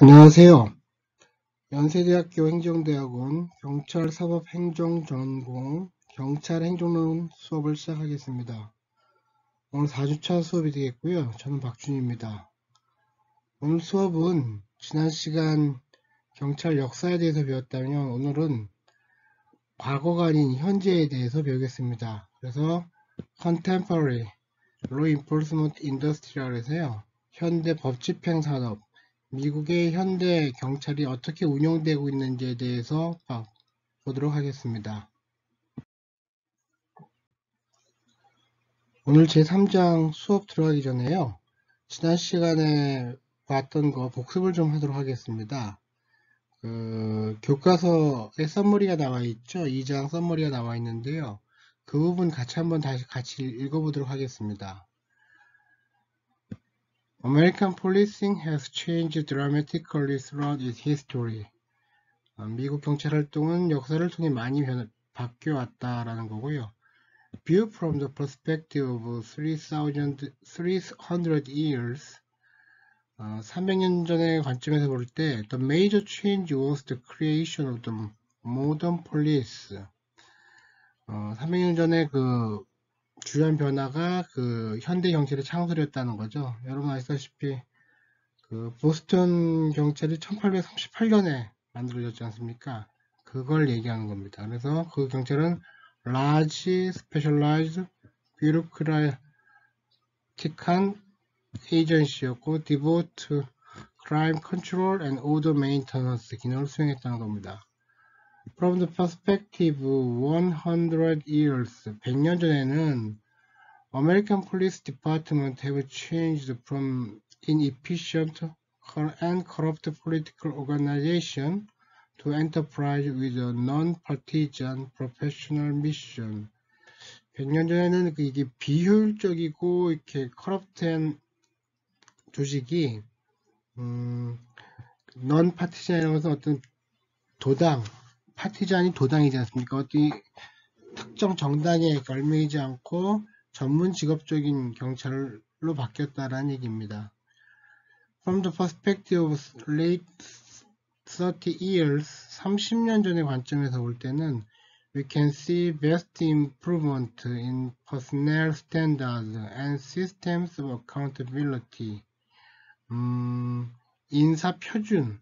안녕하세요. 연세대학교 행정대학원 경찰사법행정전공 경찰행정론 수업을 시작하겠습니다. 오늘 4주차 수업이 되겠고요. 저는 박준입니다. 오늘 수업은 지난 시간 경찰 역사에 대해서 배웠다면 오늘은 과거가 아닌 현재에 대해서 배우겠습니다. 그래서 Contemporary Law Enforcement Industri라고 해서요. 현대 법집행산업, 미국의 현대 경찰이 어떻게 운영되고 있는지에 대해서 보도록 하겠습니다. 오늘 제3장 수업 들어가기 전에요. 지난 시간에 봤던 거 복습을 좀 하도록 하겠습니다. 교과서에 썸머리가 나와 있죠. 2장 썸머리가 나와 있는데요. 그 부분 한번 다시 같이 읽어보도록 하겠습니다. American policing has changed dramatically throughout its history. 미국 경찰 활동은 역사를 통해 많이 바뀌어왔다라는 거고요. View from the perspective of 300 years. 300년 전의 관점에서 볼 때, the major change was the creation of the modern police. 300년 전에 그 주요한 변화가 그 현대 경찰의 창설이었다는 거죠. 여러분 아시다시피 그 보스턴 경찰이 1838년에 만들어졌지 않습니까? 그걸 얘기하는 겁니다. 그래서 그 경찰은 large, specialized, bureaucratic한 agency였고 devoted to crime control and order maintenance 기능을 수행했다는 겁니다. From the perspective 100 years, 100년 전에는 American Police Department have changed from inefficient and corrupt political organization to enterprise with a non-partisan professional mission. 100년 전에는 이게 비효율적이고 이렇게 커럽트한 조직이 non-partisan이라는 것은 어떤 도당, 파티잔이 도당이지 않습니까? 어떤 특정 정당에 걸매이지 않고 전문 직업적인 경찰로 바뀌었다라는 얘기입니다. From the perspective of late 30 years, 30년 전의 관점에서 볼 때는 we can see vast improvement in personnel standards and systems of accountability. 인사 표준가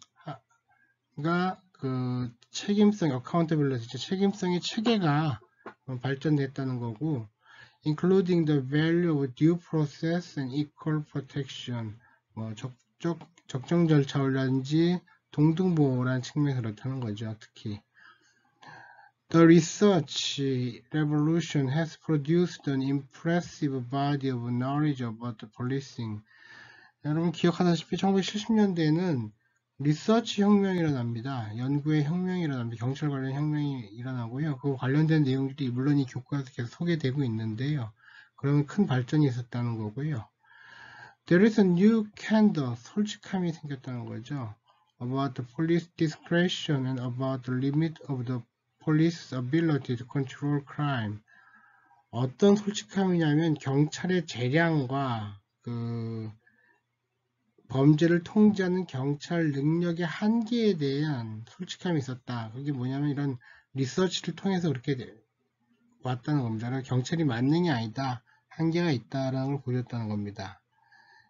그 책임성, accountability, 책임성의 체계가 발전됐다는 거고, including the value of due process and equal protection. 적정 절차라든지 동등보호라는 측면에서 그렇다는 거죠. 특히 The research revolution has produced an impressive body of knowledge about policing. 여러분 기억하다시피 1970년대에는 리서치 혁명이 일어납니다. 연구의 혁명이 일어납니다. 경찰 관련 혁명이 일어나고요. 그 관련된 내용들이 물론 이 교과에서 계속 소개되고 있는데요. 그런 큰 발전이 있었다는 거고요. There is a new candor, 솔직함이 생겼다는 거죠. About the police discretion and about the limit of the police's ability to control crime. 어떤 솔직함이냐면 경찰의 재량과 그 범죄를 통제하는 경찰 능력의 한계에 대한 솔직함이 있었다. 그게 뭐냐면 이런 리서치를 통해서 그렇게 왔다는 겁니다. 경찰이 만능이 아니다. 한계가 있다라는 걸 보여줬다는 겁니다.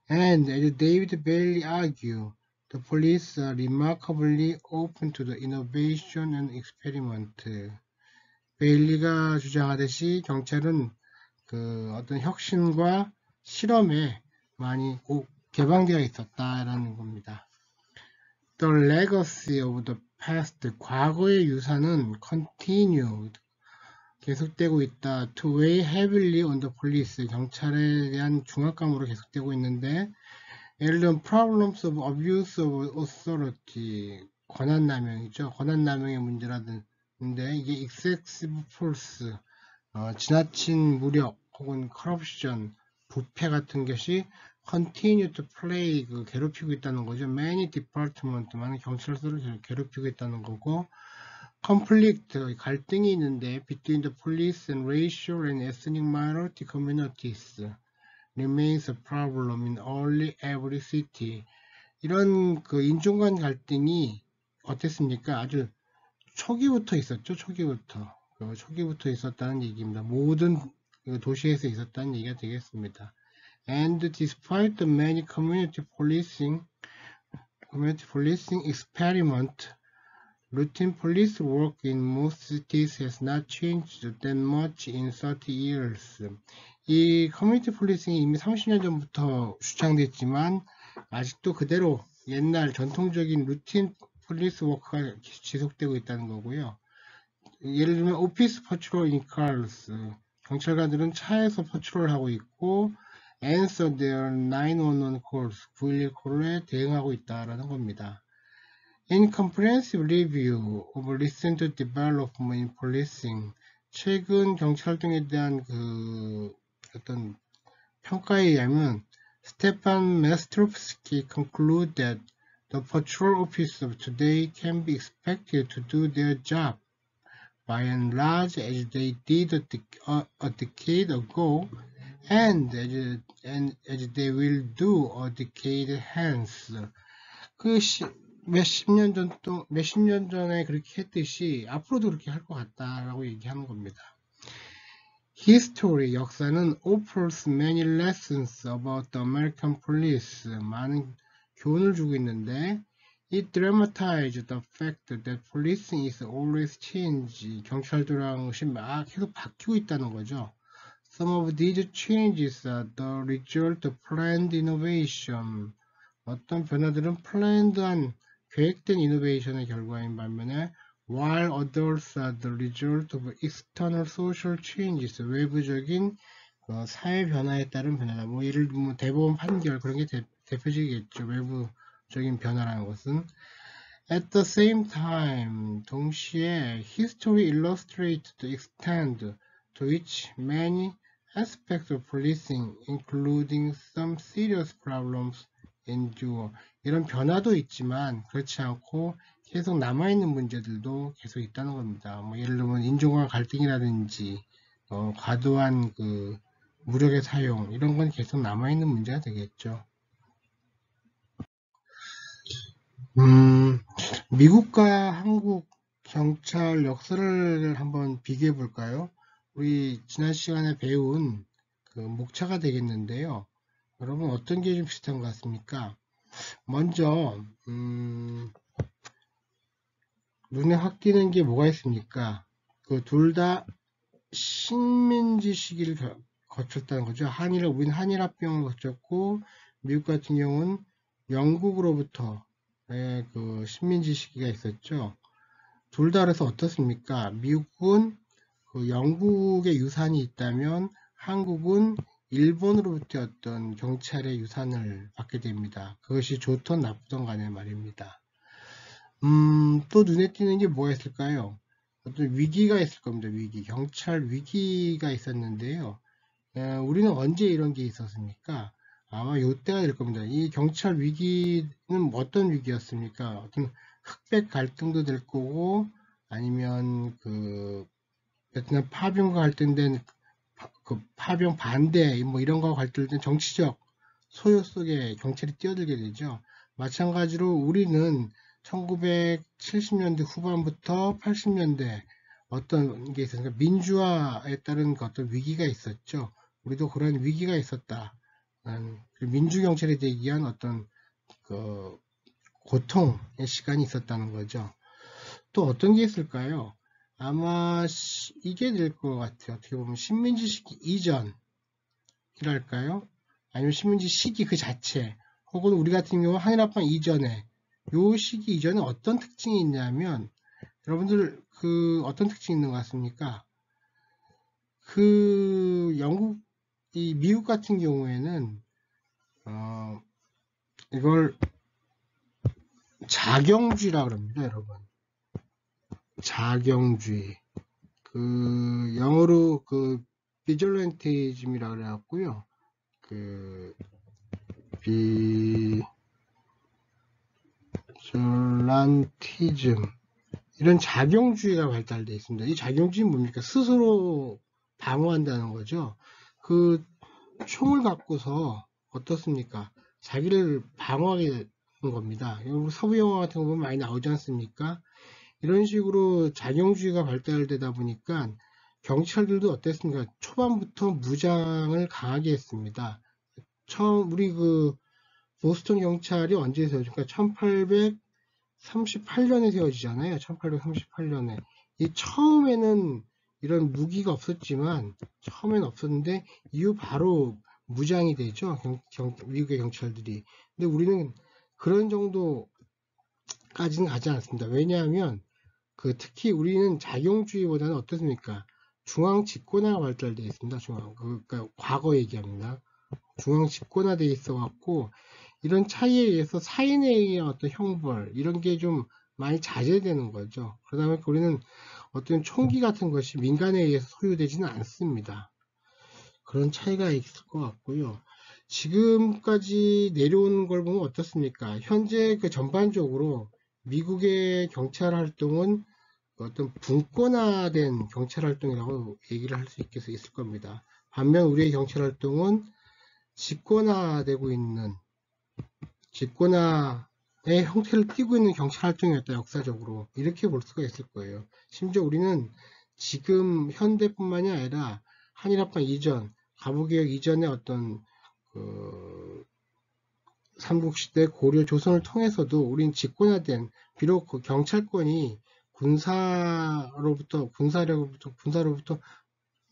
And as David Bailey argued, the police are remarkably open to the innovation and experiment. 베일리가 주장하듯이 경찰은 그 어떤 혁신과 실험에 많이 개방되어 있었다라는 겁니다. The legacy of the past, 과거의 유산은 continued, 계속되고 있다. To weigh heavily on the police, 경찰에 대한 중압감으로 계속되고 있는데, 예를 들면 problems of abuse of authority, 권한남용이죠. 권한남용의 문제라든데 이게 excessive force, 지나친 무력 혹은 corruption, 부패 같은 것이 continue to play, 괴롭히고 있다는 거죠. Many department, 많은 경찰서를 괴롭히고 있다는 거고, conflict, 갈등이 있는데 between the police and racial and ethnic minority communities remains a problem in nearly every city. 이런 그 인종 간 갈등이 어땠습니까? 아주 초기부터 있었죠. 초기부터 있었다는 얘기입니다. 모든 도시에서 있었다는 얘기가 되겠습니다. And despite the many community policing experiment, routine police work in most cities has not changed that much in 30 years. 이 커뮤니티 폴리싱이 이미 30년 전부터 주창됐지만 아직도 그대로 옛날 전통적인 루틴 폴리스 워크가 지속되고 있다는 거고요. 예를 들면 오피스 퍼트롤 인 cars, 경찰관들은 차에서 퍼트롤하고 있고 answer their 911 calls, 911 콜에 대응하고 있다라는 겁니다. In comprehensive review of recent development in policing, 최근 경찰 활동에 대한 그 어떤 평가에 의하면 스테판 메스트롭스키 conclude that the patrol officers of today can be expected to do their job by and large as they did a decade ago and as they will do a decade hence. 몇십 년 전에 그렇게 했듯이 앞으로도 그렇게 할 것 같다라고 얘기하는 겁니다. History, 역사는 offers many lessons about the American police. 많은 교훈을 주고 있는데 it dramatizes the fact that policing is always changing. 경찰도라는 것이 막 계속 바뀌고 있다는 거죠. Some of these changes are the result of planned innovation. 어떤 변화들은 플랜드한 계획된 이노베이션의 결과인 반면에 while others are the result of external social changes, 외부적인 사회 변화에 따른 변화다. 뭐 예를 들면 대법원 판결 그런 게 대표적이겠죠. 외부적인 변화라는 것은. At the same time, 동시에 history illustrates the extent to which many aspects of policing, including some serious problems, endure. 이런 변화도 있지만 그렇지 않고 계속 남아있는 문제들도 계속 있다는 겁니다. 뭐 예를 들면 인종 간 갈등이라든지 과도한 그 무력의 사용 이런 건 계속 남아있는 문제가 되겠죠. 미국과 한국 경찰 역사를 한번 비교해 볼까요? 우리 지난 시간에 배운 그 목차가 되겠는데요. 여러분 어떤 게 좀 비슷한 것 같습니까? 먼저 눈에 확 띄는 게 뭐가 있습니까? 그 둘 다 식민지 시기를 거쳤다는 거죠. 우리는 한일합병을 거쳤고 미국 같은 경우는 영국으로부터 그 식민지 시기가 있었죠. 둘 다 그래서 어떻습니까? 미국은 그 영국의 유산이 있다면 한국은 일본으로부터 어떤 경찰의 유산을 받게 됩니다. 그것이 좋던 나쁘던 간에 말입니다. 또 눈에 띄는 게 뭐가 있을까요? 어떤 위기가 있을 겁니다. 경찰 위기가 있었는데요. 우리는 언제 이런 게 있었습니까? 아마 이때가 될 겁니다. 이 경찰 위기는 어떤 위기였습니까? 어떤 흑백 갈등도 될 거고, 아니면 그 베트남 파병과 갈등된 그 파병 반대 뭐 이런 거와 갈등된 정치적 소요 속에 경찰이 뛰어들게 되죠. 마찬가지로 우리는 1970년대 후반부터 80년대 어떤 게 있었습니까? 민주화에 따른 어떤 위기가 있었죠. 우리도 그런 위기가 있었다. 민주경찰이 되기 위한 어떤 그 고통의 시간이 있었다는 거죠. 또 어떤 게 있을까요? 아마 이게 될 것 같아요. 어떻게 보면 식민지 시기 이전이랄까요? 아니면 식민지 시기 그 자체, 혹은 우리 같은 경우 한일합방 이전에 요 시기 이전에 어떤 특징이 있냐면, 여러분들 그 어떤 특징이 있는 것 같습니까? 그 미국 같은 경우에는 이걸 자경주의라 그럽니다, 여러분. 자경주의. 그 영어로 그 비졸렌티즘이라 그래갖고요. 그 비졸란티즘 이런 자경주의가 발달되어 있습니다. 이 자경주의는 뭡니까? 스스로 방어한다는 거죠. 그 총을 갖고서 어떻습니까? 자기를 방어하게 겁니다. 서부 영화 같은 거 보면 많이 나오지 않습니까? 이런 식으로 자경주의가 발달되다 보니까 경찰들도 어땠습니까? 초반부터 무장을 강하게 했습니다. 우리 보스턴 경찰이 언제 세워졌을까? 1838년에 세워지잖아요. 1838년에. 처음에는 이런 무기가 없었지만, 처음에는 없었는데, 이후 바로 무장이 되죠. 미국의 경찰들이. 근데 우리는 그런 정도까지는 가지 않습니다. 왜냐하면, 특히 우리는 자경주의보다는 어떻습니까? 중앙 집권화가 발달되어 있습니다. 그러니까 과거 얘기합니다. 중앙 집권화되어 있어 갖고 이런 차이에 의해서 사인에 의한 어떤 형벌 이런 게 좀 많이 자제되는 거죠. 그러다 보니까 우리는 어떤 총기 같은 것이 민간에 의해서 소유되지는 않습니다. 그런 차이가 있을 것 같고요. 지금까지 내려오는 걸 보면 어떻습니까? 현재 전반적으로 미국의 경찰 활동은 어떤 분권화된 경찰 활동이라고 얘기를 할 수 있을 겁니다. 반면 우리의 경찰 활동은 집권화되고 있는 집권화의 형태를 띠고 있는 경찰 활동이었다. 역사적으로 이렇게 볼 수가 있을 거예요. 심지어 우리는 지금 현대뿐만이 아니라 한일합방 이전, 갑오개혁 이전의 어떤 삼국시대, 고려, 조선을 통해서도 우린 집권화된 비록 경찰권이 군사로부터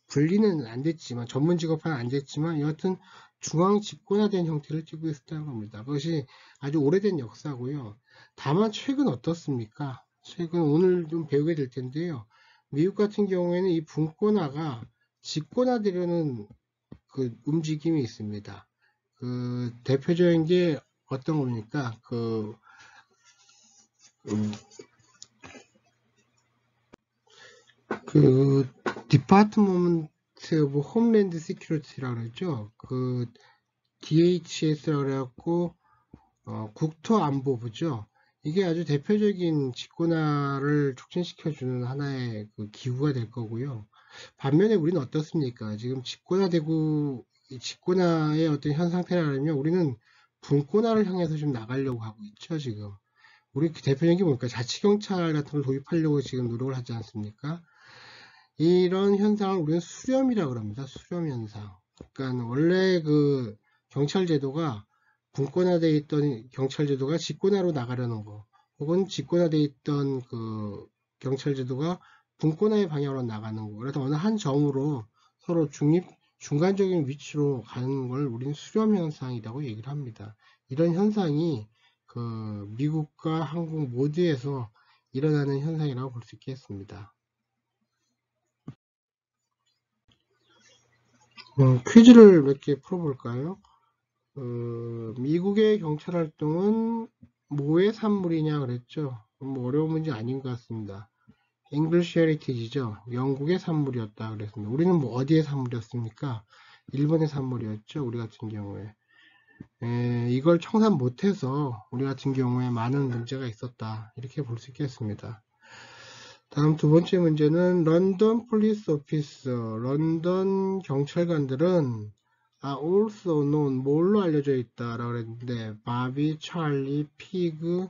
분리는 안 됐지만 전문 직업화는 안 됐지만 여하튼 중앙 집권화된 형태를 띠고 있었다는 겁니다. 그것이 아주 오래된 역사고요. 다만 최근 어떻습니까? 최근 오늘 좀 배우게 될 텐데요. 미국 같은 경우에는 이 분권화가 집권화되려는 움직임이 있습니다. 대표적인 게 어떤 겁니까? 디파트먼트 오브 홈랜드 시큐리티라고 그러죠. DHS라고 그래갖고 국토안보부죠. 이게 아주 대표적인 집권화를 촉진시켜주는 하나의 기구가 될 거고요. 반면에 우리는 어떻습니까? 지금 집권화의 어떤 현 상태라면 우리는 분권화를 향해서 좀 나가려고 하고 있죠, 지금. 우리 대표적인 게 뭡니까? 자치경찰 같은 걸 도입하려고 지금 노력을 하지 않습니까? 이런 현상을 우리는 수렴이라고 합니다. 수렴 현상. 그러니까 원래 경찰 제도가 분권화되어 있던 경찰 제도가 집권화로 나가려는 거, 혹은 집권화되어 있던 경찰 제도가 분권화의 방향으로 나가는 거. 그래서 어느 한 점으로 서로 중간적인 위치로 가는 걸 우리는 수렴 현상이라고 얘기를 합니다. 이런 현상이 미국과 한국 모두에서 일어나는 현상이라고 볼 수 있겠습니다. 퀴즈를 몇 개 풀어볼까요? 미국의 경찰 활동은 뭐의 산물이냐 그랬죠? 뭐 어려운 문제 아닌 것 같습니다. English Heritage죠. 영국의 산물이었다 그랬습니다. 우리는 뭐 어디의 산물이었습니까? 일본의 산물이었죠. 우리 같은 경우에. 이걸 청산 못해서 우리 같은 경우에 많은 문제가 있었다. 이렇게 볼 수 있겠습니다. 다음 두 번째 문제는 런던 폴리스 오피스, 런던 경찰관들은 also known, 뭘로 알려져 있다라고 그랬는데 바비, 찰리, 피그,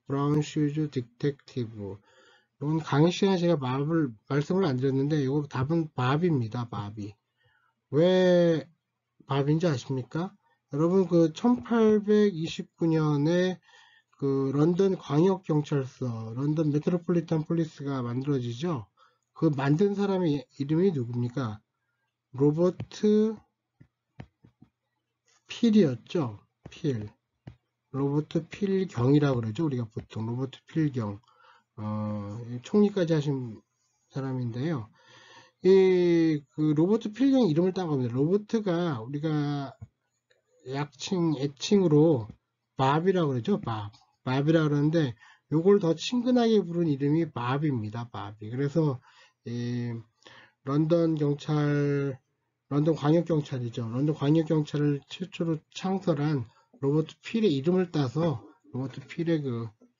브라운 슈즈, 디텍티브. 이건 강의 시간에 제가 말씀을 안 드렸는데 이거 답은 바비입니다. 바비. 왜 바비인지 아십니까? 여러분 1829년에 런던 광역경찰서, 런던 메트로폴리탄 폴리스가 만들어지죠. 만든 사람의 이름이 누굽니까? 로버트 필이었죠. 필. 로버트 필경이라고 그러죠. 우리가 보통 로버트 필경. 총리까지 하신 사람인데요. 로버트 필경 이름을 딴 겁니다. 로버트가 우리가 애칭으로 밥이라고 그러죠. 밥이라고 그러는데 요걸 더 친근하게 부른 이름이 밥입니다. 밥이. 그래서 런던 광역경찰이죠. 런던 광역경찰을 최초로 창설한 로버트 필의 이름을 따서 로버트 필의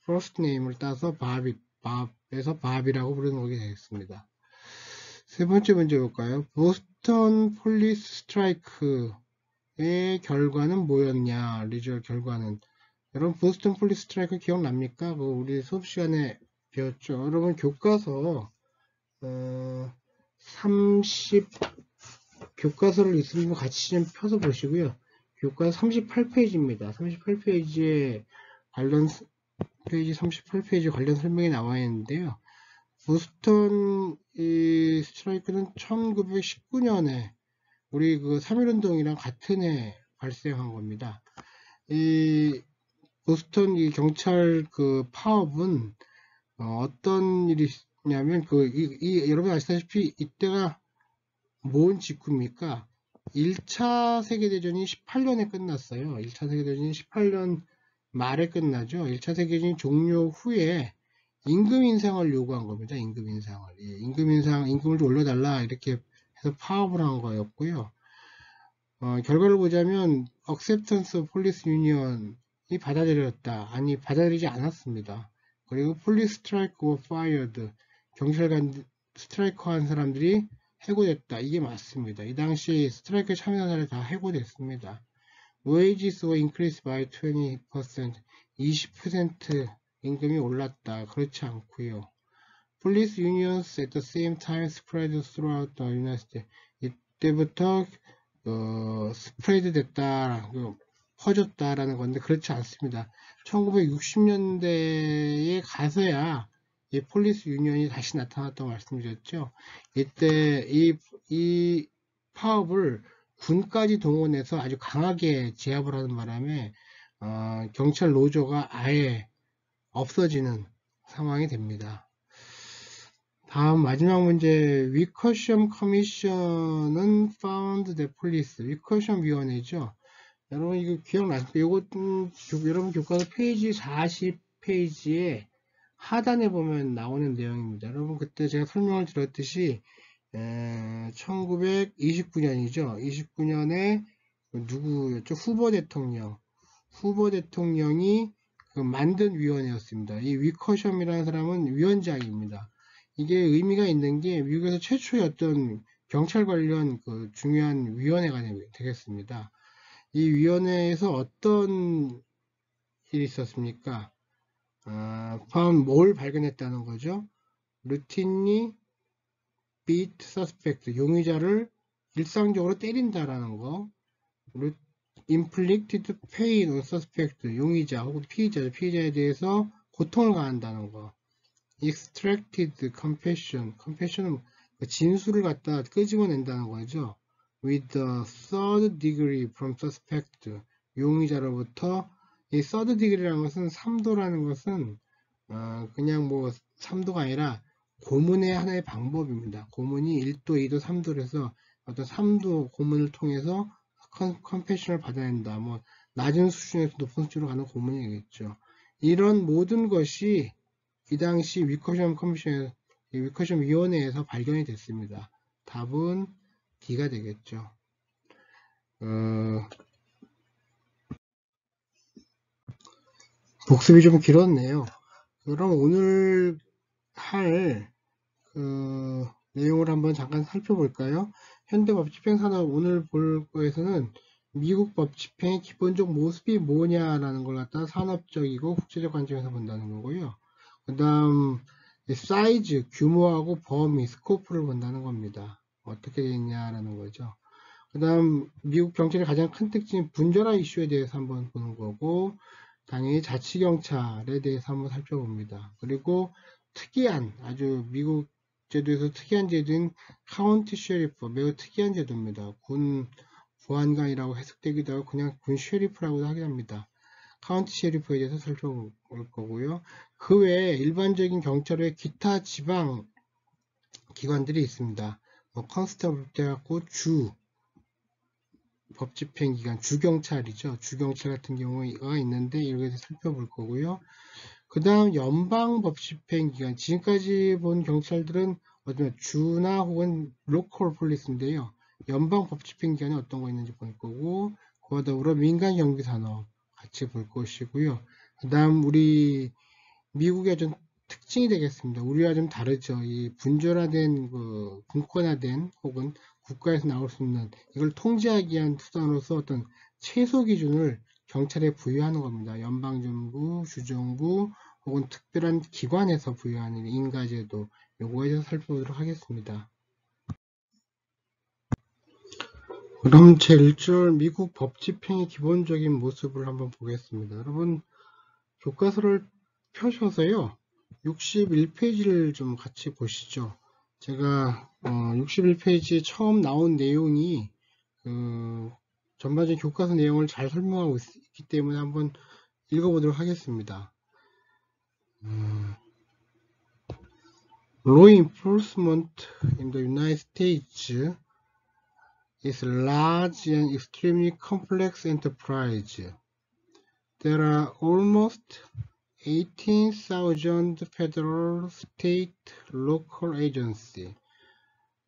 first name을 따서 밥에서 밥이라고 부르는 거게 되겠습니다. 세 번째 문제 볼까요? 보스턴 폴리스 스트라이크의 결과는 뭐였냐? 리졸 결과는 여러분 보스턴 폴리스 스트라이크 기억납니까? 그 우리 수업 시간에 배웠죠. 여러분 교과서 30 교과서를 있으면 같이 좀 펴서 보시고요. 교과서 38페이지입니다. 38페이지에 관련 페이지 38페이지 관련 설명이 나와 있는데요. 보스턴 이 스트라이크는 1919년에 우리 그 3.1운동이랑 같은 해 발생한 겁니다. 이 보스턴 이 경찰 그 파업은 어떤 일이냐면 여러분 아시다시피 이때가 뭔 직후입니까? 1차 세계대전이 18년에 끝났어요. 1차 세계대전이 18년 말에 끝나죠. 1차 세계대전이 종료 후에 임금 인상을 요구한 겁니다. 임금 인상을. 예, 임금을 좀 올려달라 이렇게 해서 파업을 한 거였고요. 결과를 보자면 Acceptance of Police Union이 받아들였다. 아니 받아들이지 않았습니다. 그리고 Police Strike were fired. 경찰관 스트라이크 한 사람들이 해고됐다. 이게 맞습니다. 이 당시 스트라이크에 참여한 사람이 다 해고됐습니다. Wages were increased by 20%. 20% 임금이 올랐다. 그렇지 않고요. Police unions at the same time spread throughout the United States. 이때부터 스프레드 됐다, 퍼졌다라는 건데 그렇지 않습니다. 1960년대에 가서야 이 폴리스 유니언이 다시 나타났다고 말씀드렸죠. 이때 이 파업을 군까지 동원해서 아주 강하게 제압을 하는 바람에 경찰 노조가 아예 없어지는 상황이 됩니다. 다음 마지막 문제, 위커션 커미션은 found the police. 위커션 위원회죠. 여러분 이거 기억나십니까? 이것은 여러분 교과서 페이지 40페이지에 하단에 보면 나오는 내용입니다. 여러분 그때 제가 설명을 드렸듯이 1929년이죠. 29년에 누구였죠? 후보 대통령이 만든 위원회였습니다. 이 위커션이라는 사람은 위원장입니다. 이게 의미가 있는 게 미국에서 최초의 어떤 경찰 관련 중요한 위원회가 되겠습니다. 이 위원회에서 어떤 일이 있었습니까? 뭘 발견했다는 거죠? routinely beat suspect, 용의자를 일상적으로 때린다라는 거. inflicted pain on suspect, 용의자 혹은 피의자에 대해서 고통을 가한다는 거. extracted confession은 진술을 갖다 끄집어낸다는 거죠. with the third degree from suspect, 용의자로부터. 이 third degree라는 것은 3도라는 것은 그냥 뭐 3도가 아니라 고문의 하나의 방법입니다. 고문이 1도, 2도, 3도를 해서 어떤 3도 고문을 통해서 confession을 받아낸다. 뭐 낮은 수준에서 높은 수준으로 가는 고문이겠죠. 이런 모든 것이 이 당시 위커션 위원회에서 발견이 됐습니다. 답은 D가 되겠죠. 복습이 좀 길었네요. 그럼 오늘 할 내용을 한번 잠깐 살펴볼까요? 현대 법집행산업 오늘 볼 거에서는 미국 법집행의 기본적 모습이 뭐냐라는 걸 갖다 산업적이고 국제적 관점에서 본다는 거고요. 그 다음 사이즈, 규모하고 범위, 스코프를 본다는 겁니다. 어떻게 되냐라는 거죠. 그 다음 미국 경찰의 가장 큰 특징인 분절화 이슈에 대해서 한번 보는 거고, 당연히 자치경찰에 대해서 한번 살펴봅니다. 그리고 특이한, 아주 미국 제도에서 특이한 제도인 카운티 셰리프, 매우 특이한 제도입니다. 군 보안관이라고 해석되기도 하고 그냥 군 셰리프라고도 하긴 합니다. 카운티 셰리프에 대해서 살펴볼 거고요. 그 외에 일반적인 경찰 외 기타 지방 기관들이 있습니다. 뭐 컨스터블 해갖고 주 법집행기관, 주경찰이죠. 주경찰 같은 경우가 있는데 이렇게 살펴볼 거고요. 그 다음 연방법집행기관, 지금까지 본 경찰들은 어쩌면 주나 혹은 로컬 폴리스인데요. 연방법집행기관이 어떤 거 있는지 볼 거고, 그와 더불어 민간경비산업 같이 볼 것이고요. 그 다음 우리 미국의 좀 특징이 되겠습니다. 우리와 좀 다르죠. 이 분절화된 분권화된 혹은 국가에서 나올 수 있는 이걸 통제하기 위한 수단으로서 어떤 최소 기준을 경찰에 부여하는 겁니다. 연방정부, 주정부 혹은 특별한 기관에서 부여하는 인가제도, 요거에 대해서 살펴보도록 하겠습니다. 그럼 제1절 미국 법 집행의 기본적인 모습을 한번 보겠습니다. 여러분 교과서를 펴셔서요 61페이지를 좀 같이 보시죠. 제가 61페이지에 처음 나온 내용이 전반적인 교과서 내용을 잘 설명하고 있기 때문에 한번 읽어보도록 하겠습니다. Law enforcement in the United States is a large and extremely complex enterprise. There are almost 18,000 federal, state, local agencies.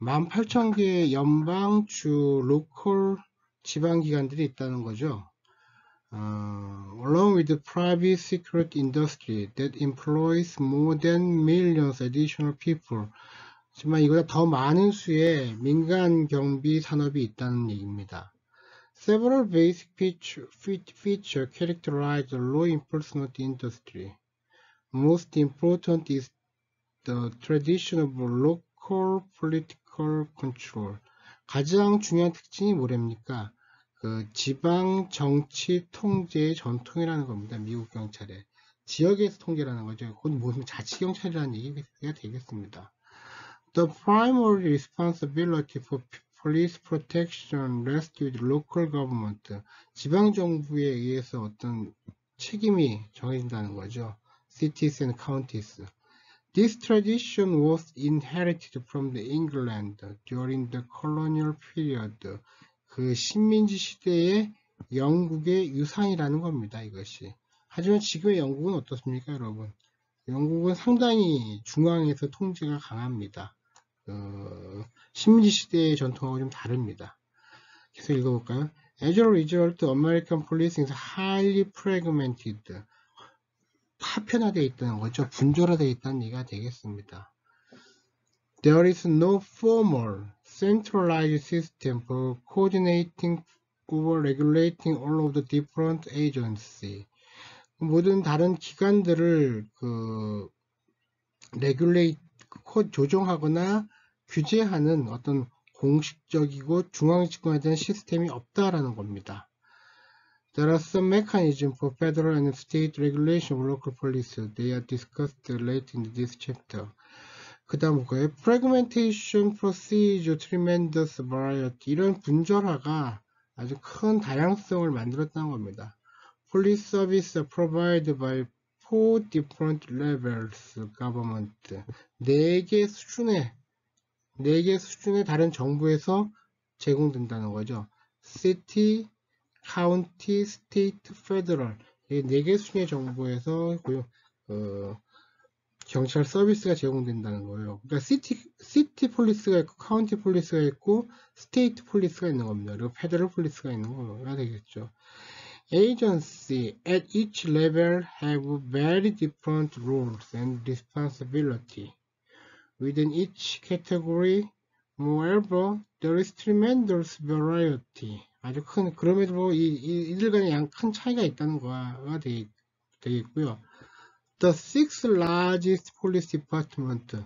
18,000개의 연방, 주, 로컬, 지방기관들이 있다는 거죠. Along with the private security industry that employs more than millions additional people. 하지만 이보다 더 많은 수의 민간 경비 산업이 있다는 얘기입니다. Several basic features characterize the law enforcement industry. Most important is the tradition of local political control. 가장 중요한 특징이 뭐랍니까? 그 지방 정치 통제의 전통이라는 겁니다. 미국 경찰의 지역에서 통제라는 거죠. 곧 무슨 자치경찰이라는 얘기가 되겠습니다. The primary responsibility for police protection rests with local government. 지방 정부에 의해서 어떤 책임이 정해진다는 거죠. Cities and counties. This tradition was inherited from the England during the colonial period. 그 식민지 시대의 영국의 유산이라는 겁니다. 이것이. 하지만 지금의 영국은 어떻습니까, 여러분? 영국은 상당히 중앙에서 통제가 강합니다. 식민지 시대의 전통하고 좀 다릅니다. 계속 읽어볼까요? As a result, American policing is highly fragmented. 파편화되어 있다는 거죠. 분절화되어 있다는 얘기가 되겠습니다. There is no formal, centralized system for coordinating or regulating all of the different agencies. 모든 다른 기관들을 조정하거나 규제하는 어떤 공식적이고 중앙집권에 대한 시스템이 없다라는 겁니다. There are some mechanisms for federal and state regulation of local police. They are discussed later in this chapter. 그 다음 뭐예요? Fragmentation procedure tremendous variety. 이런 분절화가 아주 큰 다양성을 만들었다는 겁니다. Police service are provided by 4 different levels government. 4개 수준의 다른 정부에서 제공된다는 거죠. City, County, State, Federal. 이 4개 수준의 정부에서 경찰 서비스가 제공된다는 거예요. 그러니까 시티 폴리스가 있고, 카운티 폴리스가 있고, 스테이트 폴리스가 있는 겁니다. 그리고 페더럴 폴리스가 있는 거가 되겠죠. Agencies at each level have very different roles and responsibility. Within each category, moreover, there is tremendous variety. 아주 큰, 그럼에도 이들 간에 큰 차이가 있다는 거가 되겠고요. The 6th largest police department,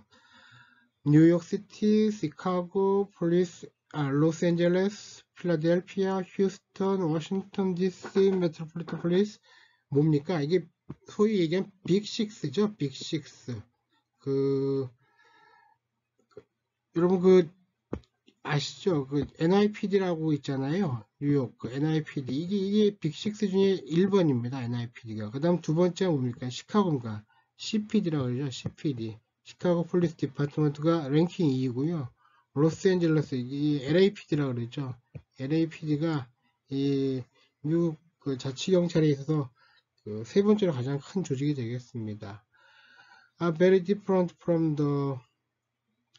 New York City, Chicago Police, Los Angeles, Philadelphia, Houston, Washington DC, Metropolitan Police. 뭡니까? 이게 소위 얘기한 빅 6죠. 빅 6. 여러분 아시죠? NYPD라고 있잖아요. 뉴욕 NYPD. 이게 빅6 중에 1번입니다. NYPD가. 그 다음 두 번째가 뭡니까? 시카고인가? CPD라고 그러죠. CPD. 시카고 폴리스 디파트먼트가 랭킹 2위고요. 로스앤젤레스, 이 LAPD라고 그러죠. LAPD가 이 미국 자치경찰에 있어서 세 번째로 가장 큰 조직이 되겠습니다. Are very different from the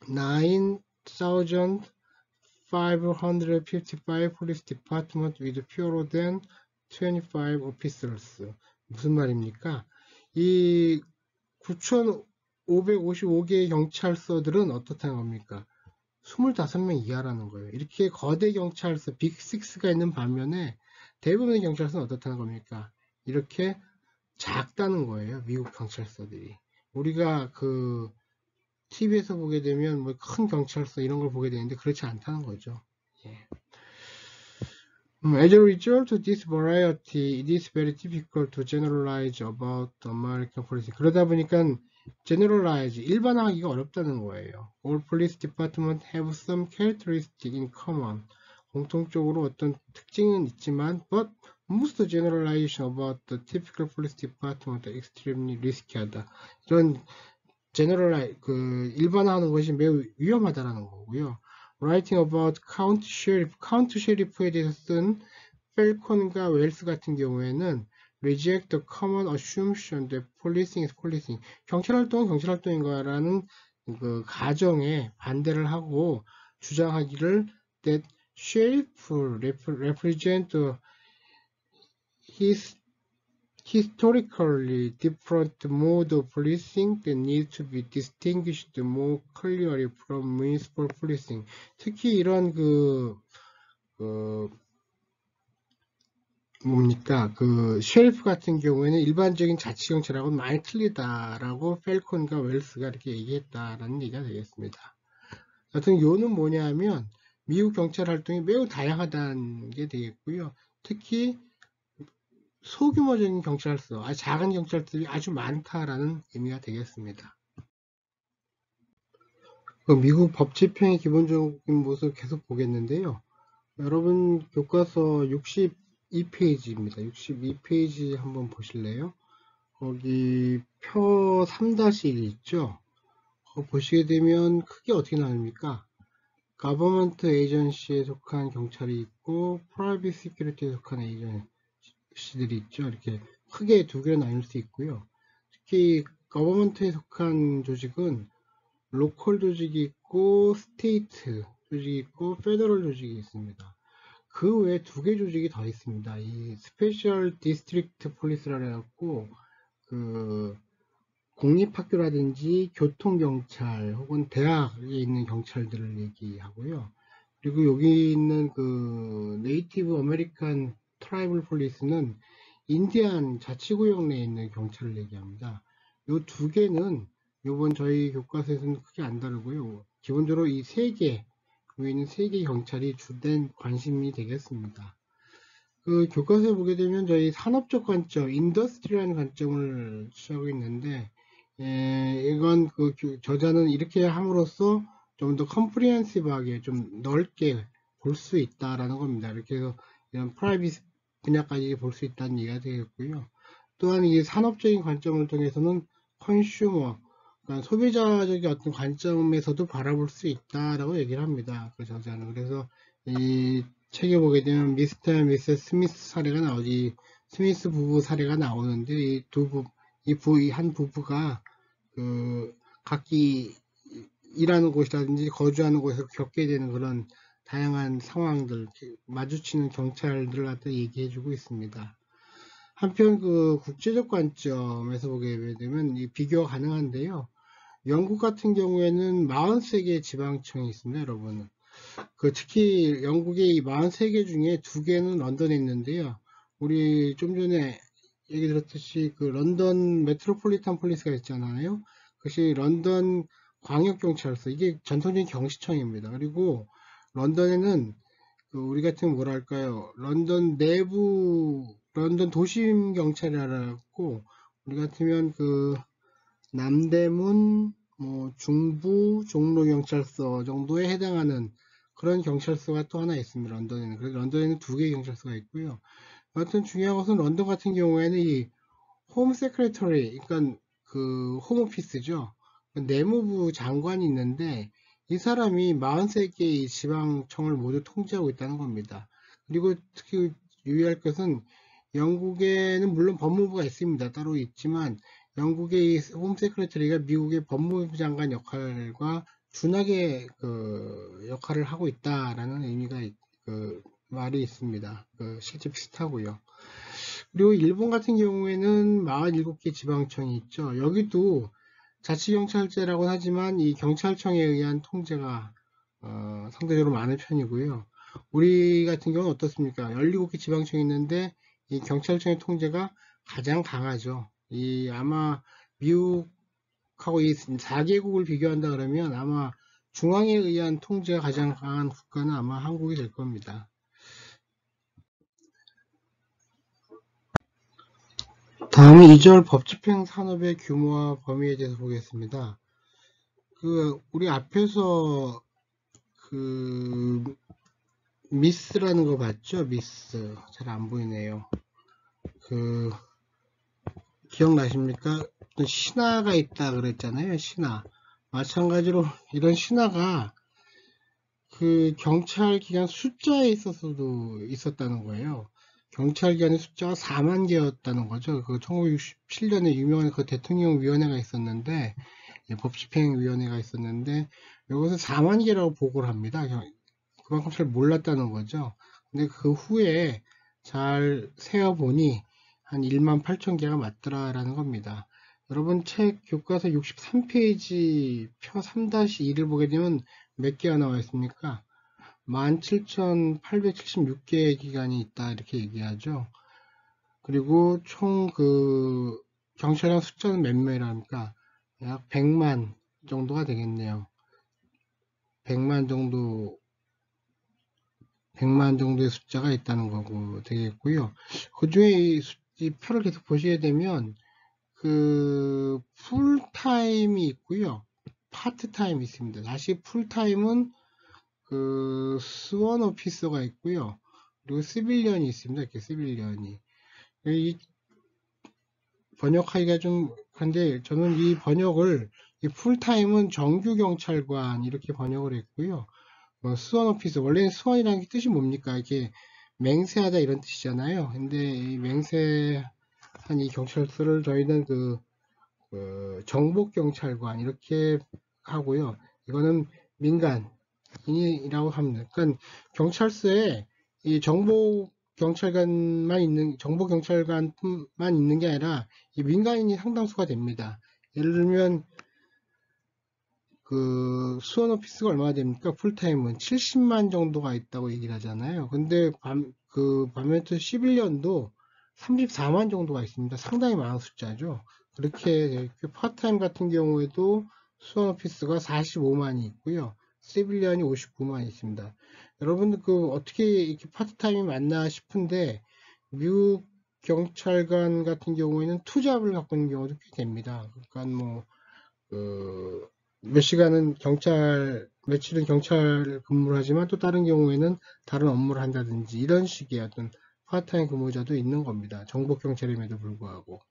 9,555 police department with fewer than 25 officers. 무슨 말입니까? 이 9,555개의 경찰서들은 어떻다는 겁니까? 25명 이하라는 거예요. 이렇게 거대 경찰서 빅6가 있는 반면에 대부분의 경찰서는 어떻다는 겁니까? 이렇게 작다는 거예요. 미국 경찰서들이. 우리가 그 TV에서 보게 되면 뭐 큰 경찰서 이런 걸 보게 되는데 그렇지 않다는 거죠. 예. As a result of this variety, it is very difficult to generalize about American police. 그러다 보니까 generalize, 일반화하기가 어렵다는 거예요. All police departments have some characteristic in common. 공통적으로 어떤 특징은 있지만, but most generalization about the typical police department are extremely risky하다. 이런 generalize, 일반화하는 것이 매우 위험하다는 거고요. Writing about county sheriff에 대해서 쓴 펠콘과 웰스 같은 경우에는 reject the common assumption that policing is policing. 경찰활동은 경찰활동인 거라는 그 가정에 반대를 하고 주장하기를 that sheriff represent his historically different mode of policing that needs to be distinguished more clearly from municipal policing. 특히 이런 셰리프 같은 경우에는 일반적인 자치경찰하고는 많이 틀리다라고 펠콘과 웰스가 이렇게 얘기했다라는 얘기가 되겠습니다. 여튼 요는 뭐냐면 미국 경찰 활동이 매우 다양하다는 게 되겠고요. 특히 소규모적인 경찰서, 아주 작은 경찰들이 아주 많다라는 의미가 되겠습니다. 미국 법 집행의 기본적인 모습을 계속 보겠는데요. 여러분 교과서 62페이지입니다. 62페이지 한번 보실래요? 거기 표 3-1 있죠? 보시게 되면 크게 어떻게 나눕니까? Government Agency에 속한 경찰이 있고 Private Security에 속한 에이전시들이 있죠. 이렇게 크게 두 개로 나눌 수 있고요. 특히 Government에 속한 조직은 로컬 조직이 있고 스테이트 조직이 있고 페더럴 조직이 있습니다. 그 외에 두 개 조직이 더 있습니다. 이 스페셜 디스트릭트 폴리스라 해갖고 공립학교라든지 교통경찰 혹은 대학에 있는 경찰들을 얘기하고요. 그리고 여기 있는 네이티브 아메리칸 트라이블 폴리스는 인디안 자치구역 내에 있는 경찰을 얘기합니다. 이 두 개는 이번 저희 교과서에서는 크게 안 다루고요. 기본적으로 이 세 개, 여기 있는 세 개 경찰이 주된 관심이 되겠습니다. 교과서에 보게 되면 저희 산업적 관점, 인더스트리라는 관점을 취하고 있는데, 이건 저자는 이렇게 함으로써 좀 더 컴프리hen시브하게 좀 넓게 볼 수 있다라는 겁니다. 이렇게 해서 이런 프라이빗 분야까지 볼 수 있다는 얘기가 되겠고요. 또한 이 산업적인 관점을 통해서는 컨슈머, 그러니까 소비자적인 어떤 관점에서도 바라볼 수 있다라고 얘기를 합니다. 그 저자는. 그래서 이 책에 보게 되면 미스터 앤 미세스 스미스 사례가 나오지, 스미스 부부 사례가 나오는데 이 한 부부가 각기 일하는 곳이라든지 거주하는 곳에서 겪게 되는 그런 다양한 상황들, 마주치는 경찰들을 갖다 얘기해주고 있습니다. 한편 국제적 관점에서 보게 되면 이 비교가 가능한데요. 영국 같은 경우에는 43개의 지방청이 있습니다, 여러분. 특히 영국의 이 43개 중에 2개는 런던에 있는데요. 우리 좀 전에 얘기 들었듯이 런던 메트로폴리탄 폴리스가 있잖아요. 그것이 런던 광역경찰서, 이게 전통적인 경시청입니다. 그리고 런던에는 우리 같은 뭐랄까요, 런던 내부, 런던 도심 경찰이라고, 우리 같으면 남대문, 중부 종로경찰서 정도에 해당하는 그런 경찰서가 또 하나 있습니다. 런던에는. 그래서 런던에는 2개의 경찰서가 있고요. 여하튼 중요한 것은 런던 같은 경우에는 이 홈 세크레터리, 그러니까 홈 오피스죠. 내무부 장관이 있는데 이 사람이 43개의 지방청을 모두 통제하고 있다는 겁니다. 그리고 특히 유의할 것은 영국에는 물론 법무부가 있습니다. 따로 있지만 영국의 홈 세크레터리가 미국의 법무부 장관 역할과 준하게 역할을 하고 있다라는 의미가 말이 있습니다. 실제 비슷하고요. 그리고 일본 같은 경우에는 47개 지방청이 있죠. 여기도 자치경찰제라고 하지만 이 경찰청에 의한 통제가 상대적으로 많은 편이고요. 우리 같은 경우는 어떻습니까? 17개 지방청이 있는데 이 경찰청의 통제가 가장 강하죠. 이 아마 미국하고 이 4개국을 비교한다 그러면 아마 중앙에 의한 통제가 가장 강한 국가는 아마 한국이 될 겁니다. 다음은 2절 법집행 산업의 규모와 범위에 대해서 보겠습니다. 우리 앞에서 미스라는 거 봤죠? 미스. 잘 안 보이네요. 기억나십니까? 신화가 있다 그랬잖아요. 신화. 마찬가지로 이런 신화가 경찰 기관 숫자에 있어서도 있었다는 거예요. 경찰 기관의 숫자가 4만 개였다는 거죠. 1967년에 유명한 대통령위원회가 있었는데, 법집행위원회가 있었는데, 여기서 4만 개라고 보고를 합니다. 그만큼 잘 몰랐다는 거죠. 근데 그 후에 잘 세어보니 한 1만 8천 개가 맞더라라는 겁니다. 여러분 책 교과서 63페이지 표 3-2를 보게 되면 몇 개가 나와 있습니까? 17,876개의 기관이 있다 이렇게 얘기하죠. 그리고 총 경찰관 숫자는 몇 명이랍니까? 약 100만 정도가 되겠네요. 100만 정도의 숫자가 있다는 거고 되겠고요. 그 중에 이 표를 계속 보시게 되면 풀타임이 있고요. 파트타임이 있습니다. 다시 풀타임은 스원 오피서가 있고요. 그리고 시빌리언이 있습니다. 이렇게 시빌리언이. 이 번역하기가 좀 한데 저는 이 번역을 이 풀타임은 정규경찰관 이렇게 번역을 했고요. 수원 오피스 원래는 수원이라는 게 뜻이 뭡니까? 이렇게 맹세하다 이런 뜻이잖아요. 근데 이 맹세한 이 경찰서를 저희는 정복경찰관 이렇게 하고요. 이거는 민간인이라고 합니다. 그러니까 경찰서에 이 정복경찰관만 있는 게 아니라 이 민간인이 상당수가 됩니다. 예를 들면 수원 오피스가 얼마나 됩니까? 풀타임은 70만 정도가 있다고 얘기를 하잖아요. 근데 반면에 11년도 34만 정도가 있습니다. 상당히 많은 숫자죠. 그렇게 파트타임 같은 경우에도 수원 오피스가 45만이 있고요. 시빌리언이 59만이 있습니다. 여러분들 어떻게 이렇게 파트타임이 많나 싶은데 미국 경찰관 같은 경우에는 투잡을 갖고 있는 경우도 꽤 됩니다. 그러니까 며칠은 경찰 근무를 하지만 또 다른 경우에는 다른 업무를 한다든지 이런 식의 어떤 파트타임 근무자도 있는 겁니다. 정복경찰임에도 불구하고.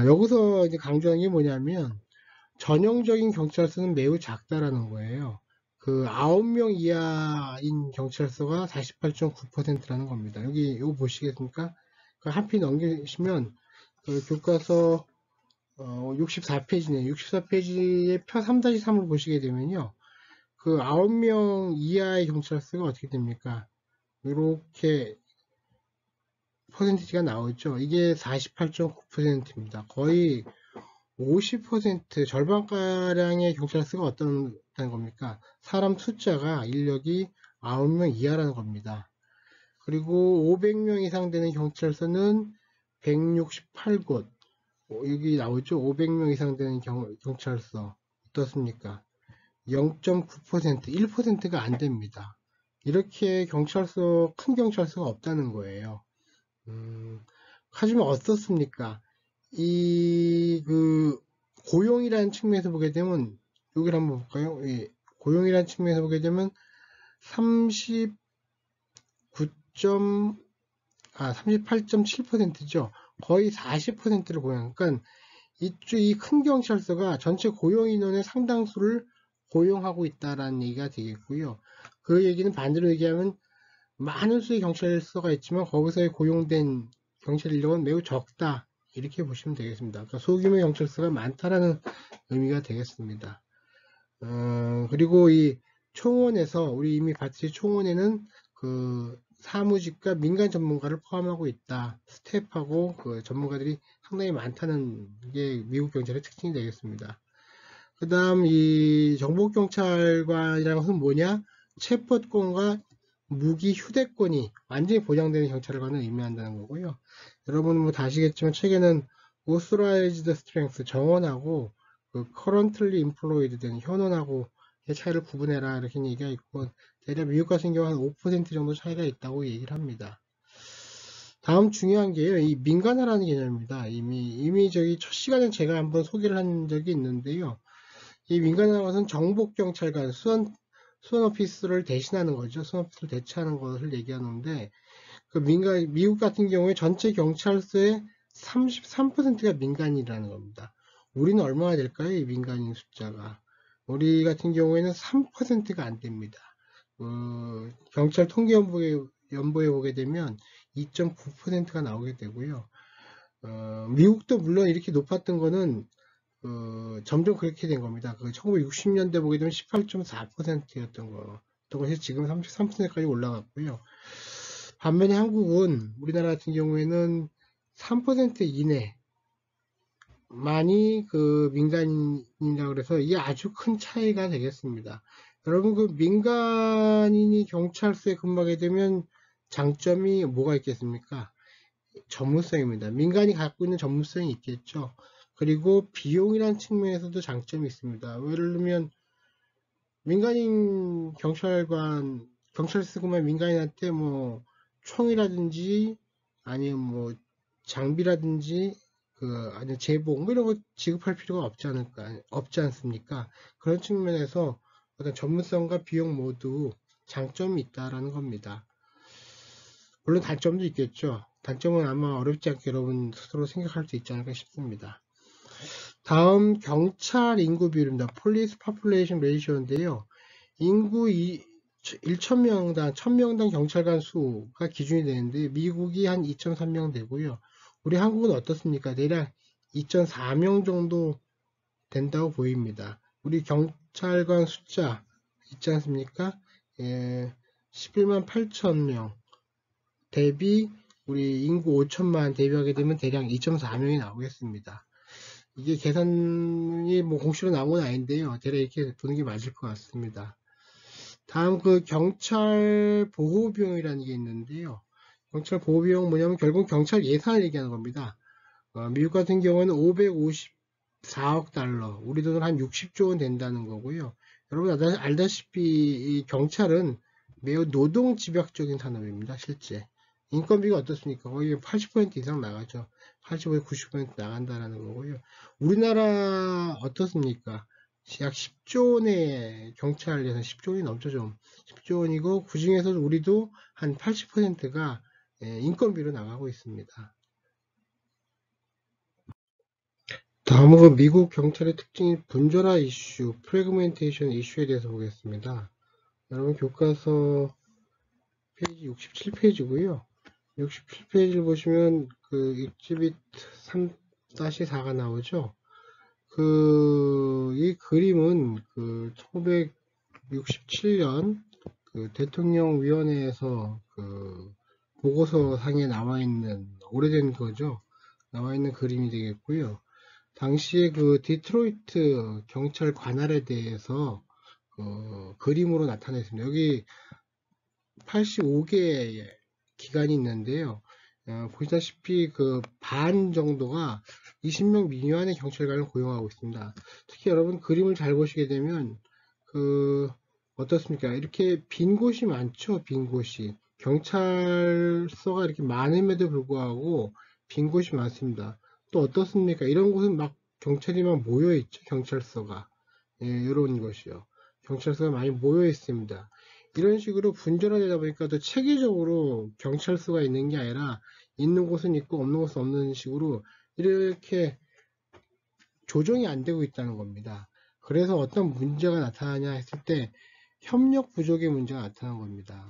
여기서 이제 강조한 게 뭐냐면 전형적인 경찰서는 매우 작다라는 거예요. 9명 이하인 경찰서가 48.9%라는 겁니다. 여기 이거 보시겠습니까? 한 페이지 넘기시면 교과서 64페이지네요. 64페이지의 표 3-3을 보시게 되면요. 9명 이하의 경찰서가 어떻게 됩니까? 이렇게 퍼센티지가 나오죠. 이게 48.9%입니다. 거의 50% 절반가량의 경찰서가 어떤 겁니까? 사람 숫자가 인력이 9명 이하라는 겁니다. 그리고 500명 이상 되는 경찰서는 168곳. 여기 나오죠. 500명 이상 되는 경찰서 어떻습니까? 0.9%, 1%가 안 됩니다. 이렇게 큰 경찰서가 없다는 거예요. 하지만 어떻습니까? 고용이라는 측면에서 보게 되면, 여기를 한번 볼까요? 예, 고용이라는 측면에서 보게 되면 38.7%죠. 거의 40%를 보여요. 그러니까 이 큰 경찰서가 전체 고용 인원의 상당수를 고용하고 있다라는 얘기가 되겠고요. 그 얘기는 반대로 얘기하면 많은 수의 경찰서가 있지만 거기서의 고용된 경찰 인력은 매우 적다. 이렇게 보시면 되겠습니다. 그러니까 소규모 경찰서가 많다라는 의미가 되겠습니다. 그리고 이 총원에서 우리 이미 봤듯이 총원에는 사무직과 민간 전문가를 포함하고 있다. 스태프하고 전문가들이 상당히 많다는 게 미국 경찰의 특징이 되겠습니다. 그 다음 이 정복경찰관이라는 것은 뭐냐? 체포권과 무기 휴대권이 완전히 보장되는 경찰관을 의미한다는 거고요. 여러분 뭐 다 아시겠지만 책에는 authorized strength 정원하고 그 currently employed 된 현원하고의 차이를 구분해라 이렇게 얘기가 있고 대략 미국 같은 경우 한 5% 정도 차이가 있다고 얘기를 합니다. 다음 중요한 게요. 이 민간화라는 개념입니다. 이미 저기 첫 시간에 제가 한번 소개를 한 적이 있는데요. 이 민간화는 정복경찰관, 수원오피스를 대신하는 거죠. 수원오피스를 대체하는 것을 얘기하는데, 미국 같은 경우에 전체 경찰서의 33%가 민간이라는 겁니다. 우리는 얼마나 될까요? 이 민간인 숫자가. 우리 같은 경우에는 3%가 안 됩니다. 경찰 통계연보에 보게 되면 2.9%가 나오게 되고요. 미국도 물론 이렇게 높았던 거는 점점 그렇게 된 겁니다. 1960년대 보게 되면 18.4%였던 것이 지금 33%까지 올라갔고요. 반면에 한국은 우리나라 같은 경우에는 3% 이내만이 민간인이라고 그래서 이게 아주 큰 차이가 되겠습니다. 여러분 민간인이 경찰서에 근무하게 되면 장점이 뭐가 있겠습니까? 전문성입니다. 민간이 갖고 있는 전문성이 있겠죠. 그리고 비용이라는 측면에서도 장점이 있습니다. 예를 들면 민간인 경찰서 근무한 민간인한테 뭐 총이라든지 아니면 뭐 장비라든지 아니면 제복 뭐 이런 거 지급할 필요가 없지 않습니까? 그런 측면에서 어떤 전문성과 비용 모두 장점이 있다라는 겁니다. 물론 단점도 있겠죠. 단점은 아마 어렵지 않게 여러분 스스로 생각할 수 있지 않을까 싶습니다. 다음 경찰 인구 비율입니다. Police Population Ratio인데요. 인구 1,000명당 1,000명당 경찰관 수가 기준이 되는데 미국이 한 2.3명 되고요. 우리 한국은 어떻습니까? 대략 2.4명 정도 된다고 보입니다. 우리 경찰관 숫자 있지 않습니까? 11만 8천 명 대비 우리 인구 5천만 대비하게 되면 대략 2.4명이 나오겠습니다. 이게 계산이 뭐 공식으로 나온 건 아닌데요. 대략 이렇게 보는 게 맞을 것 같습니다. 다음 경찰 보호비용이라는 게 있는데요. 경찰 보호비용 뭐냐면 결국 경찰 예산을 얘기하는 겁니다. 미국 같은 경우는 554억 달러, 우리 돈으로 한 60조 원 된다는 거고요. 여러분 알다시피 이 경찰은 매우 노동 집약적인 산업입니다. 실제. 인건비가 어떻습니까? 거의 80% 이상 나가죠. 85, 90% 나간다라는 거고요. 우리나라 어떻습니까? 약 10조 원의 경찰 예산, 10조 원이 넘죠 좀. 10조 원이고 그 중에서 우리도 한 80%가 인건비로 나가고 있습니다. 다음은 미국 경찰의 특징인 분절화 이슈, 프래그멘테이션 이슈에 대해서 보겠습니다. 여러분 교과서 페이지 67페이지고요. 67페이지를 보시면 exhibit 3-4가 나오죠. 이 그림은 1967년 대통령위원회에서 보고서 상에 나와 있는 오래된 거죠. 나와 있는 그림이 되겠고요. 당시에 디트로이트 경찰 관할에 대해서 그림으로 나타냈습니다. 여기 85개의 기관이 있는데요. 보시다시피 반 정도가 20명 미만의 경찰관을 고용하고 있습니다. 특히 여러분 그림을 잘 보시게 되면 어떻습니까? 이렇게 빈 곳이 많죠. 빈 곳이 경찰서가 이렇게 많음에도 불구하고 빈 곳이 많습니다. 또 어떻습니까? 이런 곳은 막 경찰이 막 모여 있죠. 경찰서가 이런 것이요. 경찰서가 많이 모여 있습니다. 이런 식으로 분절화되다 보니까 또 체계적으로 경찰서가 있는 게 아니라 있는 곳은 있고 없는 곳은 없는 식으로 이렇게 조정이 안 되고 있다는 겁니다. 그래서 어떤 문제가 나타나냐 했을 때 협력 부족의 문제가 나타난 겁니다.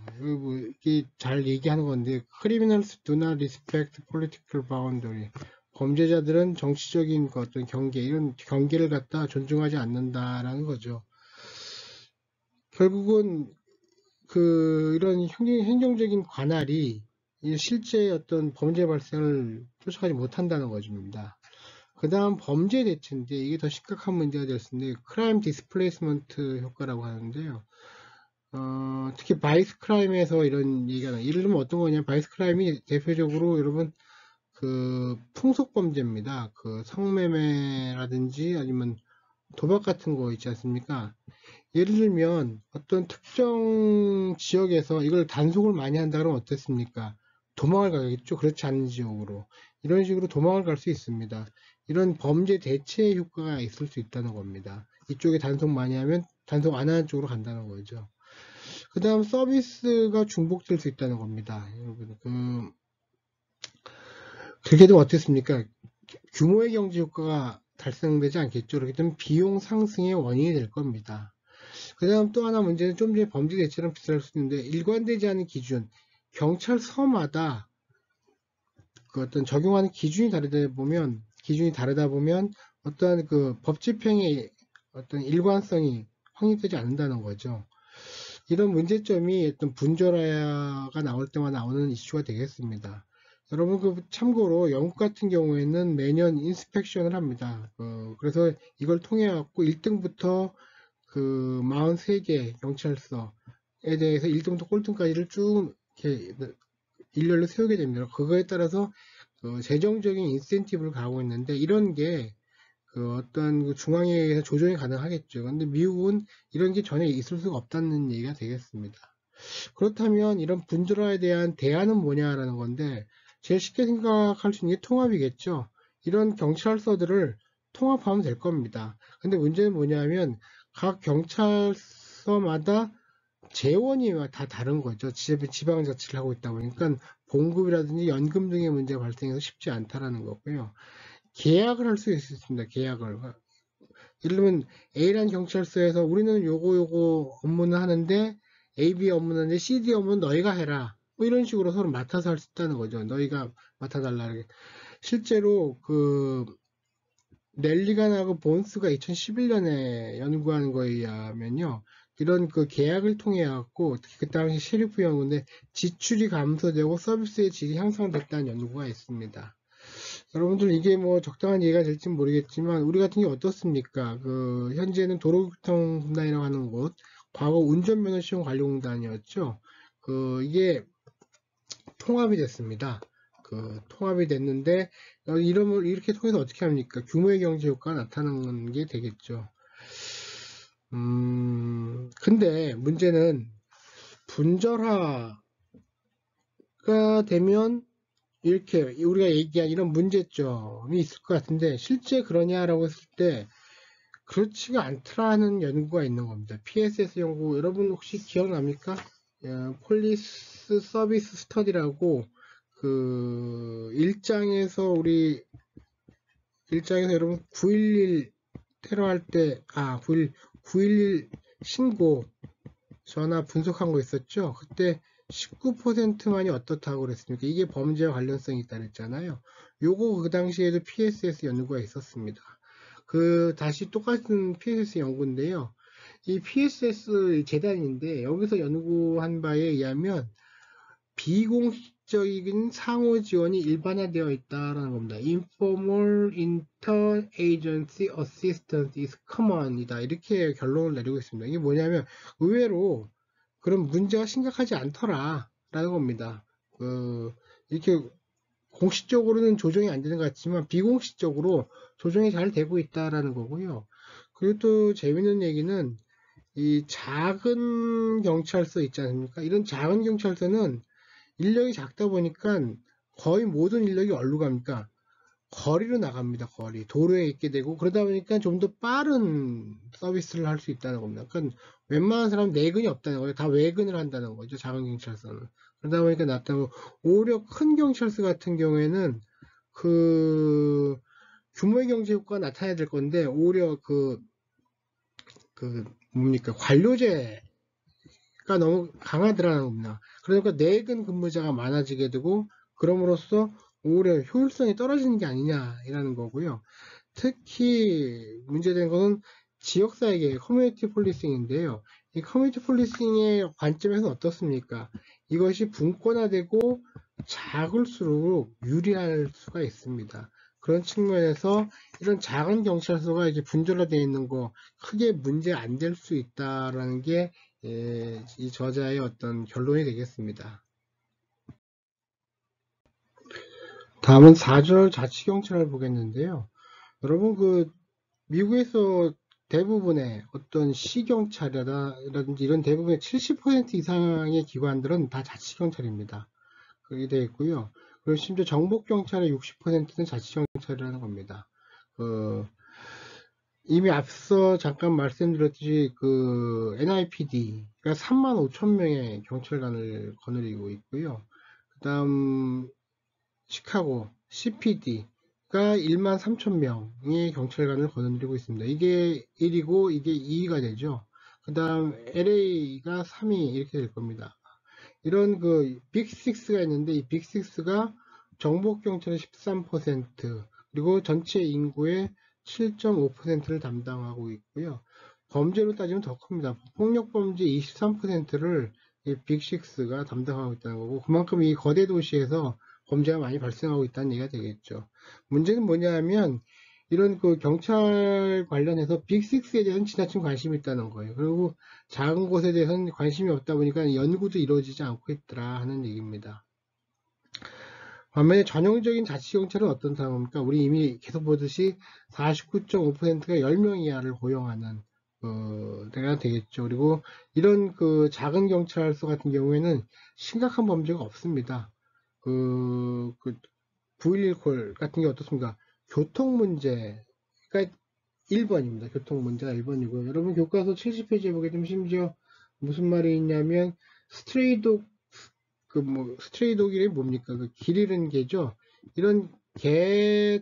이게 잘 얘기하는 건데 criminals do not respect political boundary. 범죄자들은 정치적인 어떤 경계, 이런 경계를 갖다 존중하지 않는다라는 거죠. 결국은 이런 행정적인 관할이 실제 어떤 범죄 발생을 쫓아가지 못한다는 것입니다. 그 다음 범죄 대체인데 이게 더 심각한 문제가 될 수 있는데 크라임 디스플레이스먼트 효과라고 하는데요. 특히 바이스 크라임에서 이런 얘기가 나요. 예를 들면 어떤 거냐, 바이스 크라임이 대표적으로 여러분 그 풍속 범죄입니다. 그 성매매라든지 아니면 도박 같은 거 있지 않습니까? 예를 들면 어떤 특정 지역에서 이걸 단속을 많이 한다 그러면 어떻습니까? 도망을 가겠죠. 그렇지 않은 지역으로. 이런 식으로 도망을 갈 수 있습니다. 이런 범죄 대체 효과가 있을 수 있다는 겁니다. 이쪽에 단속 많이 하면 단속 안 하는 쪽으로 간다는 거죠. 그 다음 서비스가 중복될 수 있다는 겁니다. 여러분, 그렇게 되면 어떻습니까? 규모의 경제 효과가 달성되지 않겠죠. 그렇기 때문에 비용 상승의 원인이 될 겁니다. 그 다음 또 하나 문제는 좀 전에 범죄 대체랑 비슷할 수 있는데 일관되지 않은 기준, 경찰서마다 그 어떤 적용하는 기준이 다르다 보면 어떤 그 법 집행의 어떤 일관성이 확립되지 않는다는 거죠. 이런 문제점이 어떤 분절화가 나올 때마다 나오는 이슈가 되겠습니다. 여러분 그 참고로 영국 같은 경우에는 매년 인스펙션을 합니다. 그래서 이걸 통해 갖고 1등부터 그 43개 경찰서에 대해서 1등부터 꼴등까지를 쭉 이렇게 일렬로 세우게 됩니다. 그거에 따라서 그 재정적인 인센티브를 가하고 있는데 이런 게 그 어떤 그 중앙에 의해서 조정이 가능하겠죠. 근데 미국은 이런 게 전혀 있을 수가 없다는 얘기가 되겠습니다. 그렇다면 이런 분절화에 대한 대안은 뭐냐라는 건데 제일 쉽게 생각할 수 있는 게 통합이겠죠. 이런 경찰서들을 통합하면 될 겁니다. 근데 문제는 뭐냐면 각 경찰서마다 재원이 다 다른 거죠. 지방자치를 하고 있다 보니까 봉급이라든지 연금 등의 문제가 발생해서 쉽지 않다라는 거고요. 계약을 할 수 있습니다. 계약을. 예를 들면 A라는 경찰서에서 우리는 요거 업무는 하는데 AB 업무는 하는데 CD 업무는 너희가 해라. 뭐 이런 식으로 서로 맡아서 할 수 있다는 거죠. 너희가 맡아달라. 실제로 그 넬리간하고 본스가 2011년에 연구한 거에 의하면요. 이런 그 계약을 통해 갖고 그 당시 셰리프 연구인데 지출이 감소되고 서비스의 질이 향상됐다는 연구가 있습니다. 여러분들 이게 뭐 적당한 얘기가 될지 모르겠지만 우리 같은 게 어떻습니까? 그 현재는 도로교통공단이라고 하는 곳, 과거 운전면허시험 관리공단이었죠. 이게 통합이 됐습니다. 통합이 됐는데 이름을 이렇게 통해서 어떻게 합니까? 규모의 경제 효과가 나타나는 게 되겠죠. 근데 문제는 분절화가 되면 이렇게 우리가 얘기한 이런 문제점이 있을 것 같은데 실제 그러냐라고 했을 때 그렇지가 않더라는 연구가 있는 겁니다. PSS 연구 여러분 혹시 기억납니까? 폴리스 서비스 스터디라고 그 일장에서 여러분 911 테러할 때 911 신고 전화 분석한 거 있었죠? 그때 19%만이 어떻다고 그랬습니까? 이게 범죄와 관련성이 있다 그랬잖아요. 요거 그 당시에도 PSS 연구가 있었습니다. 다시 똑같은 PSS 연구인데요. 이 PSS 재단인데 여기서 연구한 바에 의하면 비공식적인 상호 지원이 일반화되어 있다라는 겁니다. Informal Inter-Agency Assistance is common이다. 이렇게 결론을 내리고 있습니다. 이게 뭐냐면 의외로 그런 문제가 심각하지 않더라라는 겁니다. 이렇게 공식적으로는 조정이 안 되는 것 같지만 비공식적으로 조정이 잘 되고 있다라는 거고요. 그리고 또 재밌는 얘기는 이 작은 경찰서 있지 않습니까? 이런 작은 경찰서는 인력이 작다 보니까 거의 모든 인력이 어디로 갑니까? 거리로 나갑니다. 도로에 있게 되고 그러다 보니까 좀 더 빠른 서비스를 할 수 있다는 겁니다. 그러니까 웬만한 사람은 내근이 없다는 거예요. 다 외근을 한다는 거죠. 작은 경찰서는. 그러다 보니까 낫다고 오히려 큰 경찰서 같은 경우에는 그 규모의 경제 효과가 나타나야 될 건데 오히려 뭡니까 관료제가 너무 강하더라는 겁니다. 그러니까 내근 근무자가 많아지게 되고 그럼으로써 오히려 효율성이 떨어지는 게 아니냐라는 거고요. 특히 문제된 것은 지역사회계 커뮤니티 폴리싱인데요. 이 커뮤니티 폴리싱의 관점에서는 어떻습니까? 이것이 분권화되고 작을수록 유리할 수가 있습니다. 그런 측면에서 이런 작은 경찰서가 이제 분절화되어 있는 거 크게 문제 안 될 수 있다라는 게 이 저자의 어떤 결론이 되겠습니다. 다음은 4절 자치경찰을 보겠는데요. 여러분 미국에서 대부분의 어떤 시경찰이라든지 이런 대부분의 70% 이상의 기관들은 다 자치경찰입니다. 그렇게 되어 있고요. 그리고 심지어 정복경찰의 60%는 자치경찰이라는 겁니다. 이미 앞서 잠깐 말씀드렸듯이 NIPD가 35,000명의 경찰관을 거느리고 있고요. 그 다음 시카고 CPD가 13,000명의 경찰관을 거느리고 있습니다. 이게 1위고 이게 2위가 되죠. 그 다음 LA가 3위 이렇게 될 겁니다. 이런 빅6가 있는데 이 빅6가 정복경찰의 13% 그리고 전체 인구의 7.5%를 담당하고 있고요. 범죄로 따지면 더 큽니다. 폭력범죄 23%를 이 빅6가 담당하고 있다는 거고 그만큼 이 거대 도시에서 범죄가 많이 발생하고 있다는 얘기가 되겠죠. 문제는 뭐냐 하면 이런 경찰 관련해서 빅6에 대해서는 지나친 관심이 있다는 거예요. 그리고 작은 곳에 대해서는 관심이 없다 보니까 연구도 이루어지지 않고 있더라 하는 얘기입니다. 반면에 전형적인 자치경찰은 어떤 상황입니까? 우리 이미 계속 보듯이 49.5%가 10명 이하를 고용하는 데가 되겠죠. 그리고 이런 작은 경찰서 같은 경우에는 심각한 범죄가 없습니다. 911콜 같은 게 어떻습니까? 교통 문제가 1번입니다. 교통 문제가 1번이고요. 여러분 교과서 70페이지에 보게 되면 심지어 무슨 말이 있냐면 스트레이독 스트레이독이 뭡니까? 길 잃은 개죠. 이런 개에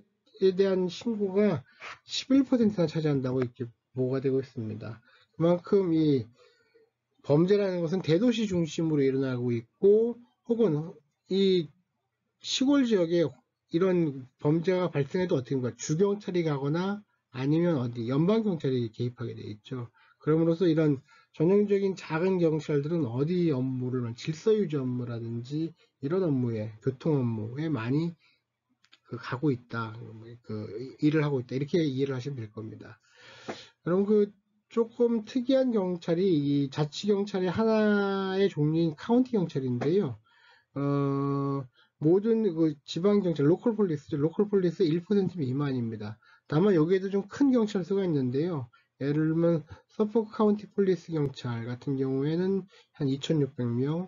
대한 신고가 11%나 차지한다고 이렇게 보고가 되고 있습니다. 그만큼 이 범죄라는 것은 대도시 중심으로 일어나고 있고 혹은 이 시골 지역에 이런 범죄가 발생해도 어떻게 됩니까? 주경찰이 가거나 아니면 어디 연방경찰이 개입하게 되어 있죠. 그럼으로써 이런 전형적인 작은 경찰들은 어디 업무를 질서유지 업무라든지 이런 업무에 교통 업무에 많이 가고 있다, 일을 하고 있다 이렇게 이해를 하시면 될 겁니다. 여러분 조금 특이한 경찰이 이 자치경찰의 하나의 종류인 카운티 경찰인데요. 모든 지방경찰, 로컬 폴리스 1% 미만입니다. 다만 여기에도 좀 큰 경찰서가 있는데요. 예를 들면 서포크 카운티 폴리스 경찰 같은 경우에는 한 2,600명,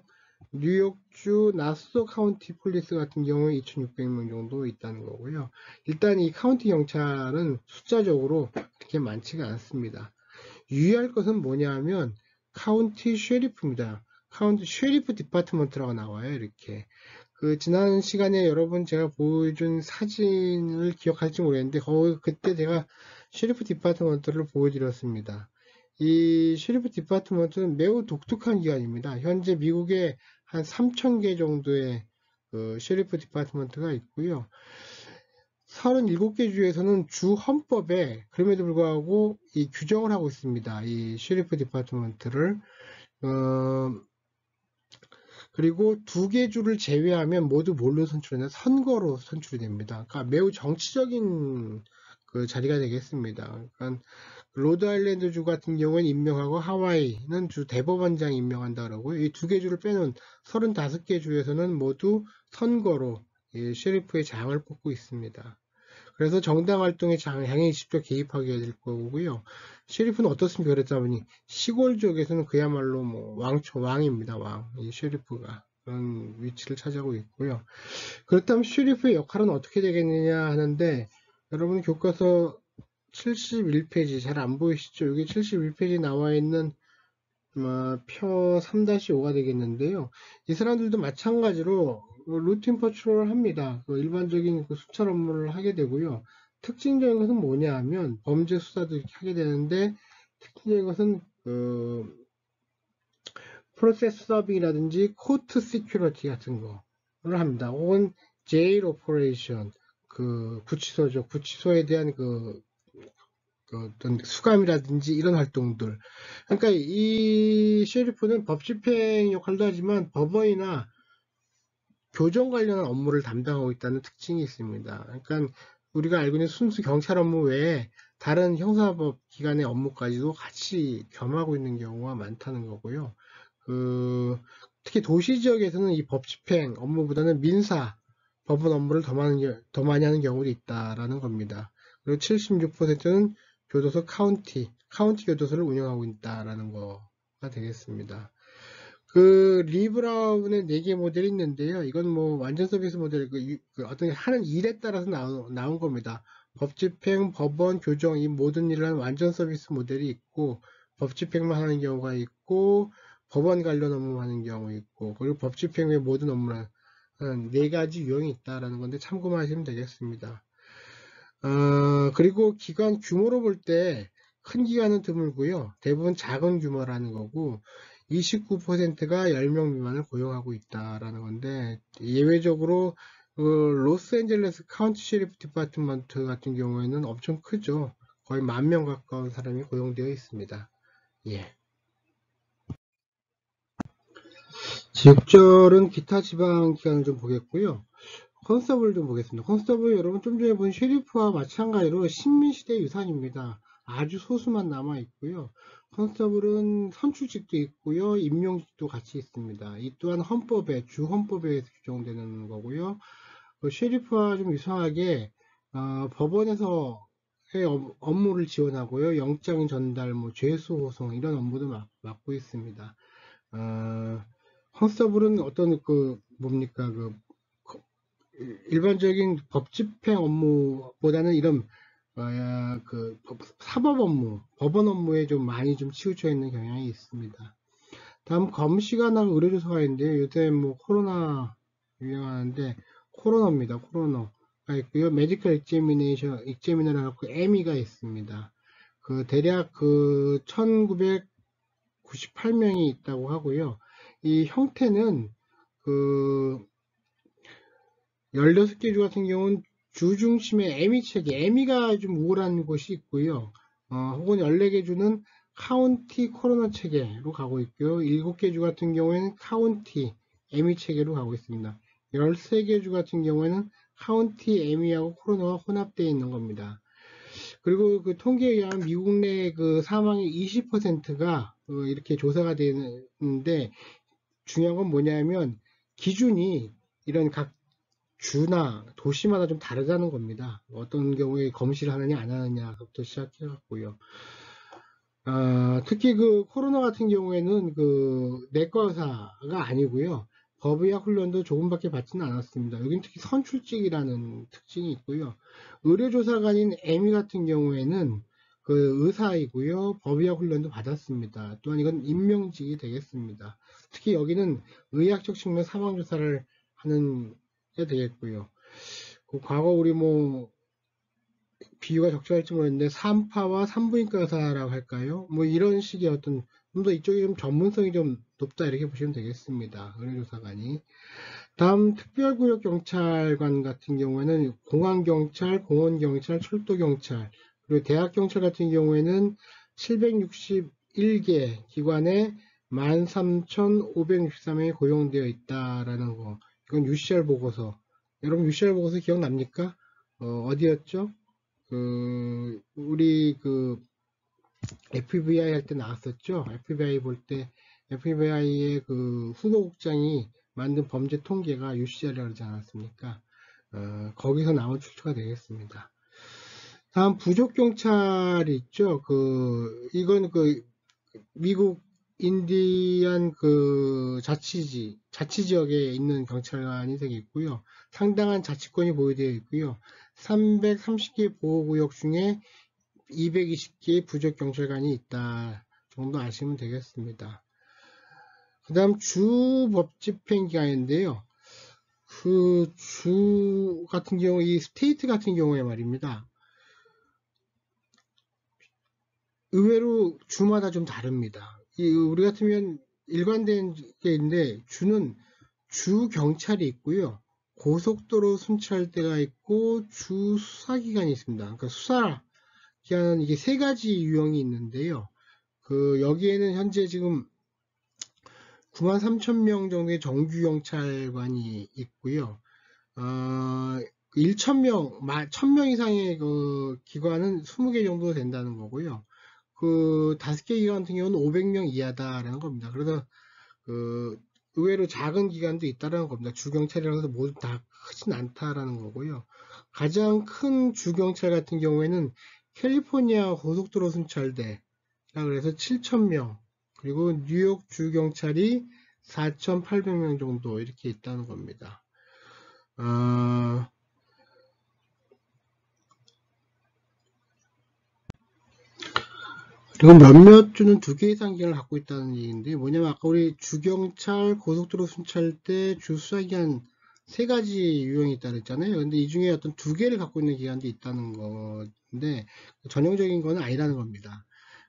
뉴욕주 나소 카운티 폴리스 같은 경우에 2,600명 정도 있다는 거고요. 일단 이 카운티 경찰은 숫자적으로 그렇게 많지가 않습니다. 유의할 것은 뭐냐 하면 카운티 쉐리프입니다. 카운티 쉐리프 디파트먼트라고 나와요. 이렇게 지난 시간에 여러분 제가 보여준 사진을 기억할지 모르겠는데 그때 제가 쉐리프 디파트먼트를 보여드렸습니다. 이 쉐리프 디파트먼트는 매우 독특한 기관입니다. 현재 미국에 한 3,000개 정도의 쉐리프 디파트먼트가 있고요. 37개 주에서는 주 헌법에 그럼에도 불구하고 이 규정을 하고 있습니다. 이 쉐리프 디파트먼트를 그리고 2개 주를 제외하면 모두 뭘로 선출되냐? 선거로 선출이 됩니다. 그러니까 매우 정치적인 자리가 되겠습니다. 그러니까 로드 아일랜드 주 같은 경우는 임명하고 하와이는 주 대법원장 임명한다 그러고요. 이 2개 주를 빼놓은 35개 주에서는 모두 선거로 셰리프의 장을 뽑고 있습니다. 그래서 정당 활동에 당연히 직접 개입하게 될 거고요. 셰리프는 어떻습니까? 그랬다 보니 시골 지역에서는 그야말로 왕입니다. 왕. 이 셰리프가 그런 위치를 차지하고 있고요. 그렇다면 셰리프의 역할은 어떻게 되겠느냐 하는데 여러분 교과서 71페이지 잘 안 보이시죠? 여기 71페이지 나와 있는 표 3-5가 되겠는데요. 이 사람들도 마찬가지로 루틴 퍼트롤을 합니다. 일반적인 수찰 업무를 하게 되고요. 특징적인 것은 뭐냐 하면 범죄 수사도 이렇게 하게 되는데 특징적인 것은 프로세스 서빙이라든지 코트 시큐리티 같은 거를 합니다. 혹은 제일 오퍼레이션 구치소죠. 구치소에 대한 어떤 수감이라든지 이런 활동들. 그러니까 이 셰리프는 법 집행 역할도 하지만 법원이나 교정 관련한 업무를 담당하고 있다는 특징이 있습니다. 그러니까 우리가 알고 있는 순수 경찰 업무 외에 다른 형사법 기관의 업무까지도 같이 겸하고 있는 경우가 많다는 거고요. 특히 도시 지역에서는 이 법 집행 업무보다는 민사, 법원 업무를 더 많이 하는 경우도 있다라는 겁니다. 그리고 76%는 교도소 카운티 교도소를 운영하고 있다라는 거가 되겠습니다. 리 브라운의 4개 모델이 있는데요. 이건 뭐 완전 서비스 모델, 어떤 하는 일에 따라서 나온 겁니다. 법 집행, 법원, 교정, 이 모든 일을 하는 완전 서비스 모델이 있고, 법 집행만 하는 경우가 있고, 법원 관련 업무 하는 경우 있고, 그리고 법 집행 외 모든 업무를 하는 4가지 유형이 있다라는 건데 참고만 하시면 되겠습니다. 그리고 기관 규모로 볼 때 큰 기관은 드물고요. 대부분 작은 규모라는 거고, 29%가 10명 미만을 고용하고 있다라는 건데, 예외적으로 로스앤젤레스 카운티 셰리프 디파트먼트 같은 경우에는 엄청 크죠. 거의 10,000명 가까운 사람이 고용되어 있습니다. 예. 지역별은 기타 지방 기관을 좀 보겠고요. 컨스터블 좀 보겠습니다. 컨스터블 여러분 좀 전에 본 셰리프와 마찬가지로 식민시대 유산입니다. 아주 소수만 남아 있고요. 컨스터블은 선출직도 있고요. 임용직도 같이 있습니다. 이 또한 주 헌법에 의해서 규정되는 거고요. 셰리프와 좀 유사하게 법원에서 업무를 지원하고요. 영장 전달, 죄수 호송 이런 업무도 맡고 있습니다. 컨스터블은 어떤 뭡니까 일반적인 법 집행 업무보다는 이런 사법 업무, 법원 업무에 좀 많이 치우쳐 있는 경향이 있습니다. 다음 검시관하고 의료조사가 있는데요. 요새 코로나 유행하는데 코로너입니다. 코로너가 있고요. 메디컬 익제미너라고 에미가 있습니다. 대략 1998명이 있다고 하고요. 이 형태는 16개 주 같은 경우는 주 중심의 에미 체계, 에미가 좀 우월한 곳이 있고요. 혹은 14개 주는 카운티 코로나 체계로 가고 있고요. 7개 주 같은 경우에는 카운티 에미 체계로 가고 있습니다. 13개 주 같은 경우에는 카운티 에미하고 코로나가 혼합되어 있는 겁니다. 그리고 통계에 의하면 미국 내 사망의 20%가 이렇게 조사가 되는데 중요한 건 뭐냐면 기준이 이런 각 주나 도시마다 좀 다르다는 겁니다. 어떤 경우에 검시를 하느냐 안 하느냐부터 시작해 갖고요. 특히 코로나 같은 경우에는 내과 의사가 아니고요. 법의학 훈련도 조금밖에 받지는 않았습니다. 여긴 특히 선출직이라는 특징이 있고요. 의료조사관인 에미 같은 경우에는 의사이고요. 법의학 훈련도 받았습니다. 또한 이건 임명직이 되겠습니다. 특히 여기는 의학적 측면 사망조사를 하는 게 되겠고요. 과거 우리 비유가 적절할지 모르겠는데 3파와 산부인과 의사라고 할까요? 이런 식의 어떤 좀 더 이쪽이 좀 전문성이 좀 높다 이렇게 보시면 되겠습니다. 의료조사관이. 다음 특별구역경찰관 같은 경우에는 공항경찰, 공원경찰, 철도경찰 그리고 대학경찰 같은 경우에는 761개 기관에 13,563명이 고용되어 있다라는 거. 이건 UCR 보고서. 여러분 UCR 보고서 기억납니까? 어디였죠? 우리 FBI 할 때 나왔었죠. FBI 볼 때 FBI의 후보국장이 만든 범죄 통계가 UCR이라고 그러지 않았습니까? 거기서 나온 출처가 되겠습니다. 다음 부족경찰이 있죠. 이건 미국 인디안 자치지역에 있는 경찰관이 되겠고요. 상당한 자치권이 보유되어 있고요. 330개 보호구역 중에 220개 부족경찰관이 있다 정도 아시면 되겠습니다. 그 다음 주 법집행기관인데요. 주 같은 경우, 이 스테이트 같은 경우에 말입니다. 의외로 주마다 좀 다릅니다. 우리 같으면 일관된 게 있는데 주는 주 경찰이 있고요. 고속도로 순찰대가 있고 주 수사기관이 있습니다. 그러니까 수사기관은 이게 3가지 유형이 있는데요. 여기에는 현재 지금 93,000명 정도의 정규경찰관이 있고요. 1000명, 1000명 이상의 그 기관은 20개 정도 된다는 거고요. 그 5개 기관 같은 경우는 500명 이하다라는 겁니다. 그래서 그 의외로 작은 기관도 있다라는 겁니다. 주경찰이라고 해서 모두 다 크진 않다라는 거고요. 가장 큰 주경찰 같은 경우에는 캘리포니아 고속도로 순찰대, 그래서 7000명, 그리고 뉴욕 주경찰이 4800명 정도 이렇게 있다는 겁니다. 그리고 몇몇 주는 2개 이상 기간을 갖고 있다는 얘기인데, 뭐냐면 아까 우리 주경찰, 고속도로 순찰대, 주수사기관 3가지 유형이 있다 그랬잖아요. 근데 이 중에 어떤 2개를 갖고 있는 기관도 있다는 건데, 전형적인 건 아니라는 겁니다.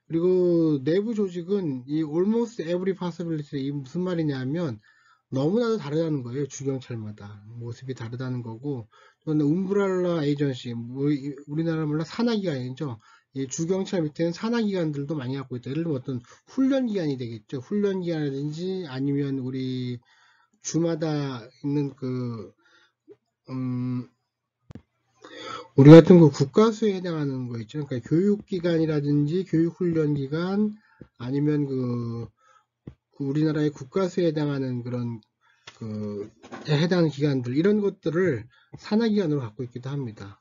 그리고 내부 조직은 이 almost every possibility, 이 무슨 말이냐면 너무나도 다르다는 거예요. 주경찰마다 모습이 다르다는 거고, 또는 umbrella agency, 우리나라 말로 산하기관이죠. 이 주경찰 밑에는 산하기관들도 많이 갖고 있다. 예를 들면 어떤 훈련기관이 되겠죠. 훈련기관이라든지 아니면 우리 주마다 있는 우리 같은 그 국가수에 해당하는 거 있죠. 그러니까 교육기관이라든지 교육훈련기관 아니면 그 우리나라의 국가수에 해당하는 그런 해당하는 기관들, 이런 것들을 산하기관으로 갖고 있기도 합니다.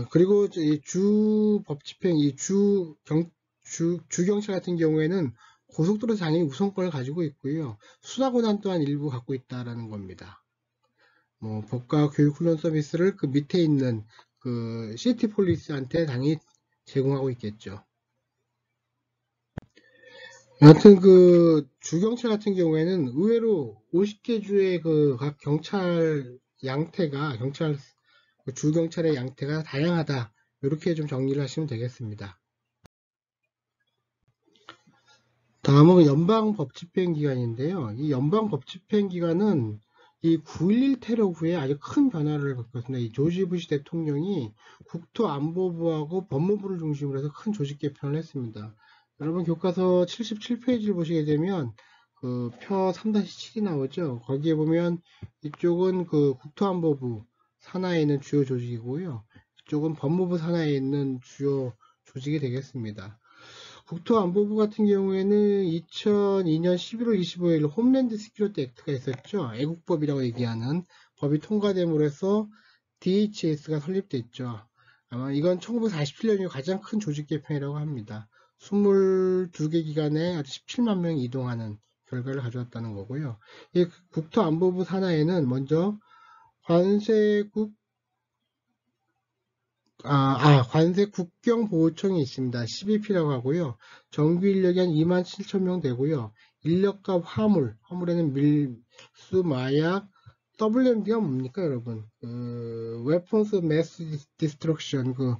그리고 이 주법집행, 이 주경찰 같은 경우에는 고속도로 당연히 우선권을 가지고 있고요. 수사권한 또한 일부 갖고 있다라는 겁니다. 뭐 법과 교육훈련 서비스를 그 밑에 있는 그 시티폴리스한테 당연히 제공하고 있겠죠. 여하튼 그 주경찰 같은 경우에는 의외로 50개 주의 그 각 경찰 양태가 주경찰의 양태가 다양하다. 이렇게 좀 정리를 하시면 되겠습니다. 다음은 연방법집행기관인데요. 이 연방법집행기관은 이 9.11 테러 후에 아주 큰 변화를 겪었습니다. 이 조지 부시 대통령이 국토안보부하고 법무부를 중심으로 해서 큰 조직 개편을 했습니다. 여러분 교과서 77페이지를 보시게 되면 그 표 3-7이 나오죠. 거기에 보면 이쪽은 그 국토안보부 산하에 있는 주요 조직이고요. 이쪽은 법무부 산하에 있는 주요 조직이 되겠습니다. 국토안보부 같은 경우에는 2002년 11월 25일 홈랜드 시큐리티 액트가 있었죠. 애국법이라고 얘기하는 법이 통과됨으로 해서 DHS가 설립됐죠. 아마 이건 1947년 가장 큰 조직 개편이라고 합니다. 22개 기관에 아주 17만 명이 이동하는 결과를 가져왔다는 거고요. 이 국토안보부 산하에는 먼저 관세 국경보호청이 있습니다. 12P라고 하고요. 정규 인력이 한 27,000명 되고요. 인력과 화물에는 밀수, 마약, WMD가 뭡니까, 여러분? Weapons of Mass Destruction, 그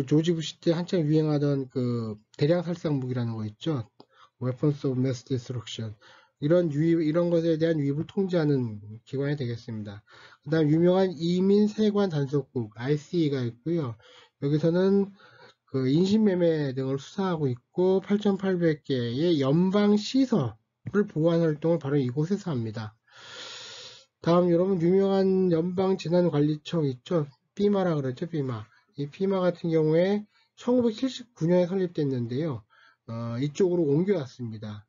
조지 부시 때 한창 유행하던 그 대량 살상 무기라는 거 있죠. Weapons of Mass Destruction. 이런 것에 대한 유입을 통제하는 기관이 되겠습니다. 그 다음 유명한 이민 세관 단속국 ICE가 있고요. 여기서는 그 인신매매 등을 수사하고 있고 8,800개의 연방 시설을 보호하는 활동을 바로 이곳에서 합니다. 다음 여러분 유명한 연방재난관리청 있죠. FEMA라 그러죠. FEMA. 이 FEMA 같은 경우에 1979년에 설립됐는데요. 이쪽으로 옮겨왔습니다.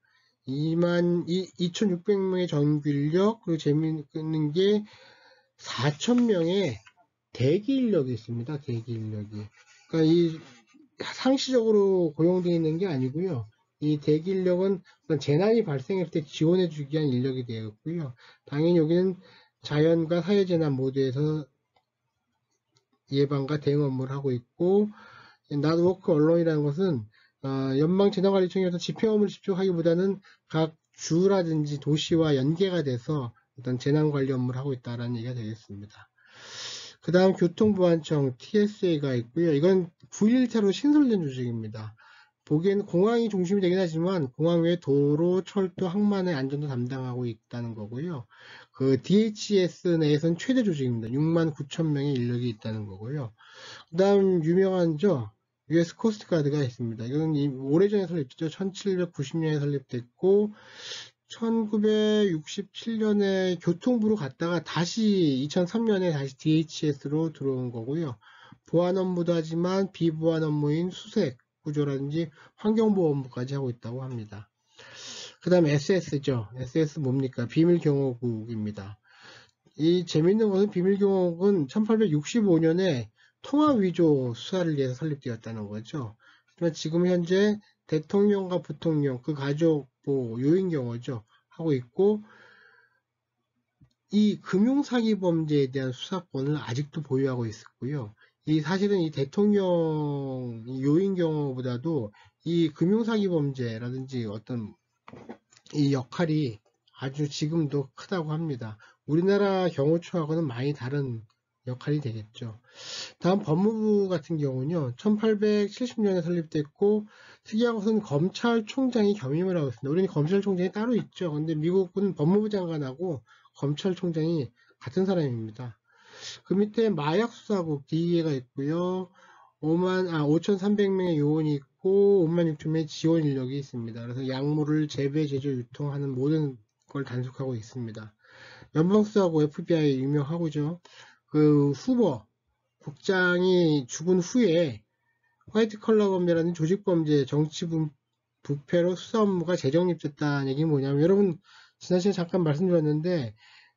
2,600명의 전기인력, 그리고 재미있는 게 4,000명의 대기 인력이 있습니다. 대기 인력이. 그러니까 이 상시적으로 고용되어 있는 게 아니고요. 이 대기 인력은 재난이 발생할 때 지원해 주기 위한 인력이 되었고요. 당연히 여기는 자연과 사회재난 모두에서 예방과 대응 업무를 하고 있고, 낫워크 언론이라는 것은 연방재난관리청에서 집행업무를 집중하기보다는 각 주라든지 도시와 연계가 돼서 어떤 재난관리 업무를 하고 있다는 얘기가 되겠습니다. 그 다음 교통보안청 TSA가 있고요. 이건 9.11 테러 신설된 조직입니다. 보기에는 공항이 중심이 되긴 하지만 공항 외에 도로, 철도, 항만의 안전도 담당하고 있다는 거고요. 그 DHS 내에서는 최대 조직입니다. 69,000명의 인력이 있다는 거고요. 그 다음 유명한죠. US 코스트가드가 있습니다. 이건 오래전에 설립됐죠. 1790년에 설립됐고 1967년에 교통부로 갔다가 다시 2003년에 다시 DHS로 들어온 거고요. 보안 업무도 하지만 비보안 업무인 수색, 구조라든지 환경보호 업무까지 하고 있다고 합니다. 그 다음에 SS죠. SS 뭡니까? 비밀경호국입니다. 이 재밌는 것은 비밀경호국은 1865년에 통화위조 수사를 위해서 설립되었다는 거죠. 하지만 지금 현재 대통령과 부통령, 그 가족 보호, 요인경호죠. 하고 있고, 이 금융사기 범죄에 대한 수사권을 아직도 보유하고 있었고요. 이 사실은 이 대통령 요인경호보다도 이 금융사기 범죄라든지 어떤 이 역할이 아주 지금도 크다고 합니다. 우리나라 경호처하고는 많이 다른 역할이 되겠죠. 다음 법무부 같은 경우는요. 1870년에 설립됐고 특이한 것은 검찰총장이 겸임을 하고 있습니다. 우리는 검찰총장이 따로 있죠. 근데 미국은 법무부 장관하고 검찰총장이 같은 사람입니다. 그 밑에 마약수사국 DEA가 있고요. 5,300명의 요원이 있고 56,000명의 지원 인력이 있습니다. 그래서 약물을 재배, 제조, 유통하는 모든 걸 단속하고 있습니다. 연방수사국 FBI 유명하고죠. 그 후보 국장이 죽은 후에 화이트 컬러 범죄라는 조직 범죄, 정치 부패로 수사 업무가 재정립됐다는 얘기는 뭐냐면 여러분 지난 시간에 잠깐 말씀드렸는데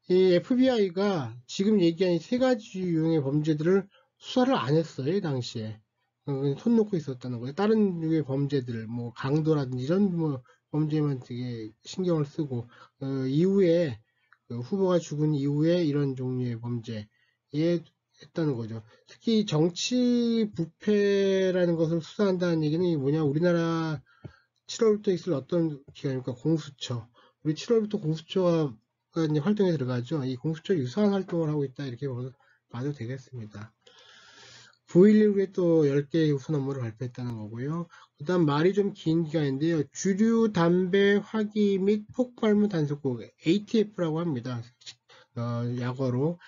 이 FBI가 지금 얘기한 세 가지 유형의 범죄들을 수사를 안 했어요, 당시에. 손 놓고 있었다는 거예요. 다른 유의 범죄들, 뭐 강도라든지 이런 뭐 범죄만 되게 신경을 쓰고 이후에 후보가 죽은 이후에 이런 종류의 범죄에 했다는 거죠. 특히 정치 부패라는 것을 수사한다는 얘기는 뭐냐? 우리나라 7월부터 있을 어떤 기관입니까? 공수처. 우리 7월부터 공수처가 이제 활동에 들어가죠. 이 공수처 유사한 활동을 하고 있다 이렇게 봐도 되겠습니다. 9.11후에 또 10개의 우선 업무를 발표했다는 거고요. 그 다음 말이 좀 긴 기간인데요. 주류, 담배, 화기 및 폭발물 단속국 ATF라고 합니다. 약어로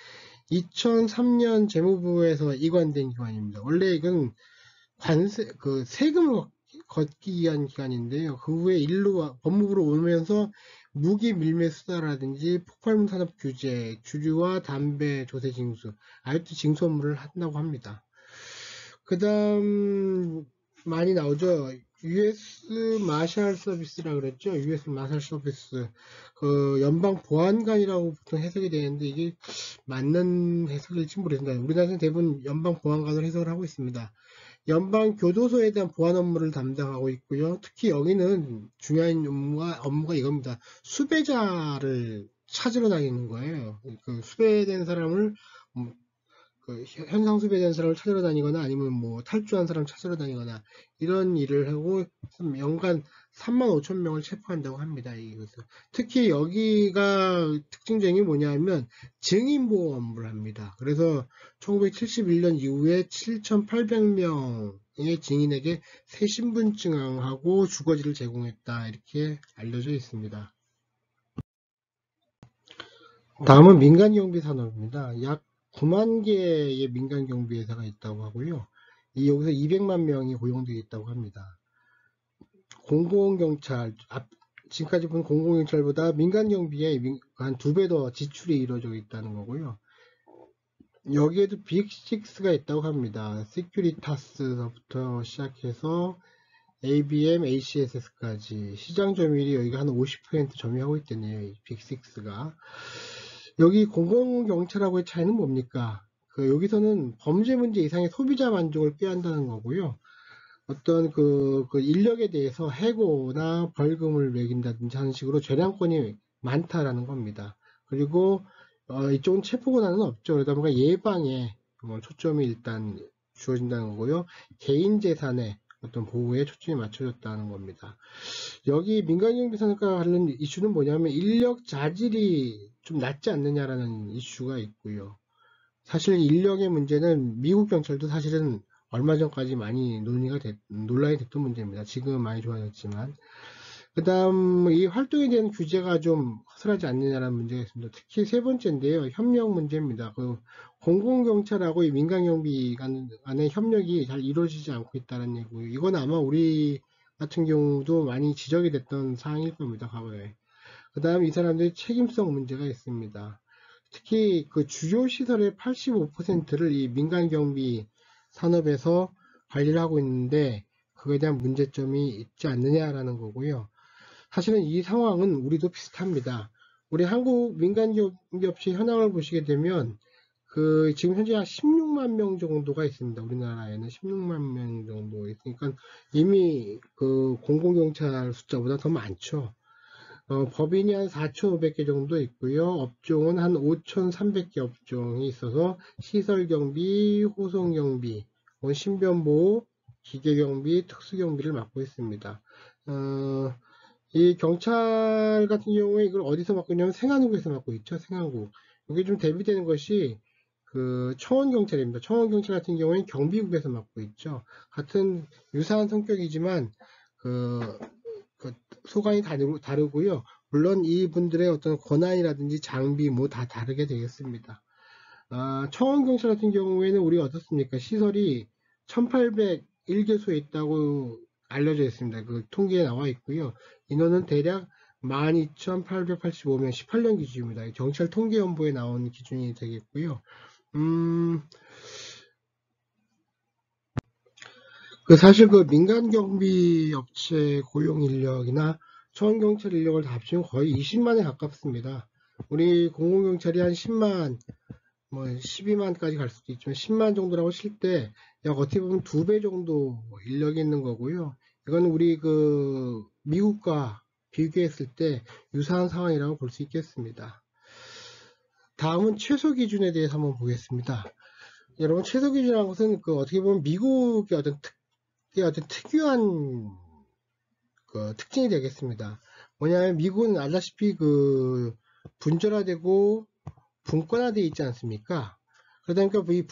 2003년 재무부에서 이관된 기관입니다. 원래 이건 세금을 걷기 위한 기관인데요. 그 후에 법무부로 오면서 무기 밀매 수사라든지 폭발물 산업 규제, 주류와 담배 조세 징수, 아직도 징수 업무를 한다고 합니다. 그 다음 많이 나오죠. US 마샬 서비스라 그랬죠. US 마샬 서비스. 그 연방 보안관이라고 보통 해석이 되는데 이게 맞는 해석일지 모르겠습니다. 우리나라에서는 대부분 연방 보안관으로 해석을 하고 있습니다. 연방 교도소에 대한 보안 업무를 담당하고 있고요. 특히 여기는 중요한 업무가 이겁니다. 수배자를 찾으러 다니는 거예요. 그 수배된 사람을 현상 수배된 사람을 찾으러 다니거나 아니면 뭐 탈주한 사람 찾으러 다니거나 이런 일을 하고 연간 35,000명을 체포한다고 합니다. 이것은 특히 여기가 특징적인 게 뭐냐면 증인보호 업무를 합니다. 그래서 1971년 이후에 7,800명의 증인에게 새 신분증하고 주거지를 제공했다 이렇게 알려져 있습니다. 다음은 민간경비 산업입니다. 약 9만 개의 민간경비회사가 있다고 하고요. 여기서 200만 명이 고용되어 있다고 합니다. 공공경찰, 지금까지 본 공공경찰보다 민간경비에 한 2배 더 지출이 이루어져 있다는 거고요. 여기에도 빅6가 있다고 합니다. 시큐리타스부터 시작해서 ABM, ACSS까지 시장 점유율이 여기가 한 50% 점유하고 있다네요. 이 빅6가. 여기 공공경찰하고의 차이는 뭡니까? 여기서는 범죄 문제 이상의 소비자 만족을 꾀한다는 거고요. 어떤 그 인력에 대해서 해고나 벌금을 매긴다든지 하는 식으로 재량권이 많다라는 겁니다. 그리고 이쪽은 체포 권한은 없죠. 그러다 보니까 예방에 초점이 일단 주어진다는 거고요. 개인 재산의 어떤 보호에 초점이 맞춰졌다는 겁니다. 여기 민간경비산업과 관련 이슈는 뭐냐면 인력 자질이 좀 낮지 않느냐라는 이슈가 있고요. 사실 인력의 문제는 미국 경찰도 사실은 얼마 전까지 많이 논란이 됐던 문제입니다. 지금은 많이 좋아졌지만. 그 다음 이 활동에 대한 규제가 좀 허술하지 않느냐라는 문제가 있습니다. 특히 세 번째인데요. 협력 문제입니다. 공공경찰하고 이 민간경비 간의 협력이 잘 이루어지지 않고 있다는 얘기고요. 이건 아마 우리 같은 경우도 많이 지적이 됐던 사항일 겁니다. 과거에. 그 다음 이 사람들이 책임성 문제가 있습니다. 특히 그 주요 시설의 85%를 이 민간 경비 산업에서 관리를 하고 있는데 그거에 대한 문제점이 있지 않느냐라는 거고요. 사실은 이 상황은 우리도 비슷합니다. 우리 한국 민간 경비업체 현황을 보시게 되면 그 지금 현재 한 16만 명 정도가 있습니다. 우리나라에는 16만 명 정도 있으니까 이미 그 공공경찰 숫자보다 더 많죠. 법인이 한 4,500개 정도 있고요. 업종은 한 5,300개 업종이 있어서 시설경비, 호송경비, 신변보호, 기계경비, 특수경비를 맡고 있습니다. 이 경찰 같은 경우에 이걸 어디서 맡고 있냐면 생안국에서 맡고 있죠. 생안국. 여기 좀 대비되는 것이 그 청원경찰입니다. 청원경찰 같은 경우에는 경비국에서 맡고 있죠. 같은 유사한 성격이지만 그 소관이 다르고요. 물론 이분들의 어떤 권한이라든지 장비 뭐 다 다르게 되겠습니다. 청원경찰 같은 경우에는 우리가 어떻습니까? 시설이 1801개소에 있다고 알려져 있습니다. 그 통계에 나와 있고요. 인원은 대략 12,885명, 18년 기준입니다. 경찰 통계연보에 나온 기준이 되겠고요. 사실 그 민간 경비 업체 고용 인력이나 청원경찰 인력을 다 합치면 거의 20만에 가깝습니다. 우리 공공경찰이 한 10만, 뭐 12만까지 갈 수도 있지만 10만 정도라고 칠 때 약 어떻게 보면 2배 정도 인력이 있는 거고요. 이건 우리 그 미국과 비교했을 때 유사한 상황이라고 볼 수 있겠습니다. 다음은 최소 기준에 대해서 한번 보겠습니다. 여러분 최소 기준이라는 것은 그 어떻게 보면 미국의 어떤 특유한 그 특징이 되겠습니다. 뭐냐면 미국은 알다시피 그 분절화되고 분권화되어 있지 않습니까? 그러다 보니까 이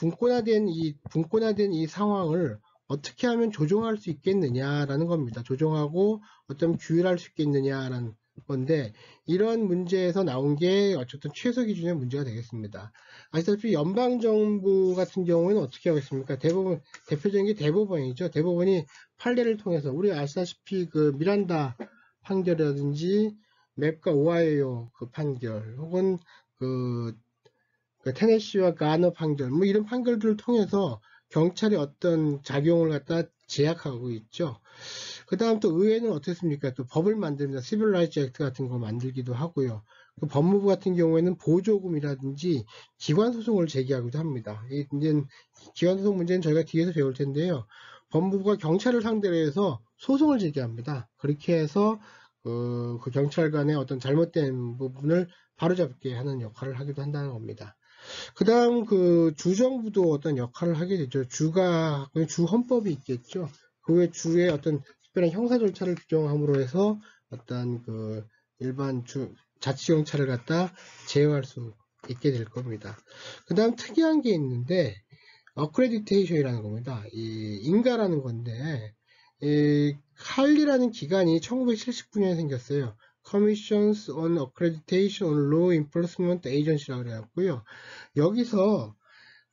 분권화된 이 상황을 어떻게 하면 조정할 수 있겠느냐라는 겁니다. 조정하고 어떤 규율할 수 있겠느냐라는 건데 이런 문제에서 나온 게 어쨌든 최소 기준의 문제가 되겠습니다. 아시다시피 연방정부 같은 경우에는 어떻게 하고 있습니까? 대표적인 게 대법원이죠. 대법원이 판례를 통해서 우리 아시다시피 그 미란다 판결이라든지 맵과 오하이오 그 판결 혹은 그 테네시와 가너 판결 뭐 이런 판결들을 통해서 경찰이 어떤 작용을 갖다 제약하고 있죠. 그 다음 또 의회는 어떻습니까? 또 법을 만듭니다. 시빌 라이츠 액트 같은 거 만들기도 하고요. 그 법무부 같은 경우에는 보조금이라든지 기관소송을 제기하기도 합니다. 이제 기관소송 문제는 저희가 뒤에서 배울 텐데요. 법무부가 경찰을 상대로 해서 소송을 제기합니다. 그렇게 해서 그 경찰 간의 어떤 잘못된 부분을 바로잡게 하는 역할을 하기도 한다는 겁니다. 그 다음 그 주정부도 어떤 역할을 하게 되죠. 주 헌법이 있겠죠. 그 외 주의 어떤 특별한 형사 절차를 규정함으로 해서 어떤 그 일반 자치경찰을 갖다 제어할 수 있게 될 겁니다. 그 다음 특이한 게 있는데 어크레디테이션이라는 겁니다. 이 인가라는 건데 이 칼리라는 기관이 1979년에 생겼어요. Commissions on Accreditation on Law Enforcement Agency라고 그래갖고요. 여기서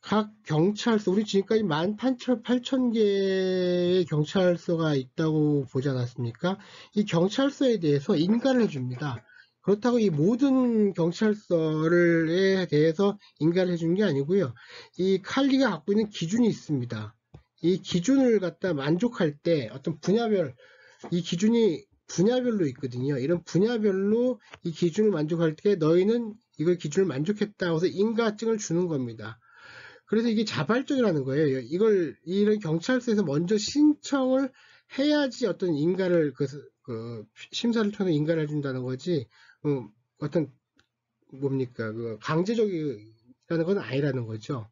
각 경찰서, 우리 지금까지 18,000개의 경찰서가 있다고 보지 않았습니까? 이 경찰서에 대해서 인가를 해줍니다. 그렇다고 이 모든 경찰서에 대해서 인가를 해주는 게 아니고요. 이 칼리가 갖고 있는 기준이 있습니다. 이 기준을 갖다 만족할 때 어떤 분야별, 이 기준이 분야별로 있거든요. 이런 분야별로 이 기준을 만족할 때 너희는 이걸 기준을 만족했다고 해서 인가증을 주는 겁니다. 그래서 이게 자발적이라는 거예요. 이런 경찰서에서 먼저 신청을 해야지 어떤 인가를, 심사를 통해서 인가를 해준다는 거지, 어떤, 강제적이라는 건 아니라는 거죠.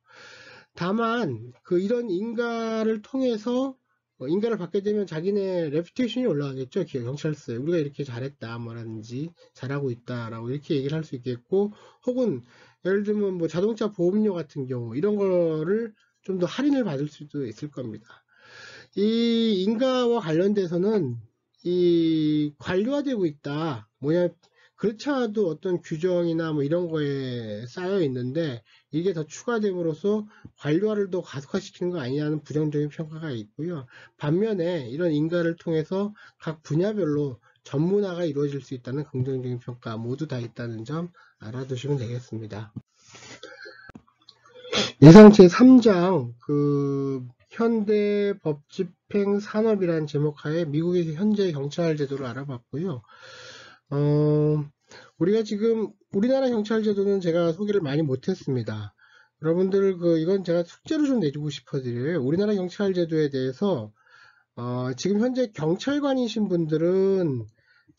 다만, 이런 인가를 통해서, 인가를 받게 되면 자기네 레퓨테이션이 올라가겠죠. 경찰서에. 우리가 이렇게 잘했다, 뭐라든지, 잘하고 있다라고 이렇게 얘기를 할 수 있겠고, 혹은, 예를 들면 뭐 자동차 보험료 같은 경우, 이런 거를 좀 더 할인을 받을 수도 있을 겁니다. 이 인가와 관련돼서는 이 관료화되고 있다. 그렇지 않아도 어떤 규정이나 뭐 이런 거에 쌓여 있는데 이게 더 추가됨으로써 관료화를 더 가속화시키는 거 아니냐는 부정적인 평가가 있고요. 반면에 이런 인가를 통해서 각 분야별로 전문화가 이루어질 수 있다는 긍정적인 평가 모두 다 있다는 점 알아두시면 되겠습니다. 이상 제3장 현대 법집행 산업이라는 제목 하에 미국의 현재 경찰 제도를 알아봤고요. 우리가 지금 우리나라 경찰 제도는 제가 소개를 많이 못했습니다. 여러분들 이건 제가 숙제로 좀 내주고 싶어드려요. 우리나라 경찰 제도에 대해서 지금 현재 경찰관이신 분들은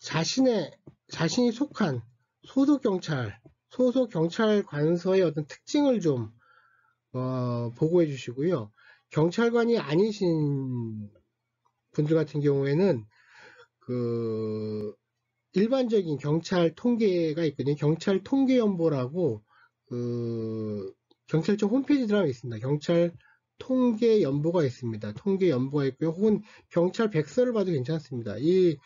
자신이 속한 소속 경찰관서의 어떤 특징을 좀 보고해 주시고요. 경찰관이 아니신 분들 같은 경우에는 일반적인 경찰 통계가 있거든요. 경찰 통계연보라고 경찰청 홈페이지 들어가면 있습니다. 경찰 통계연보가 있습니다. 통계연보가 있고요. 혹은 경찰 백서를 봐도 괜찮습니다. 이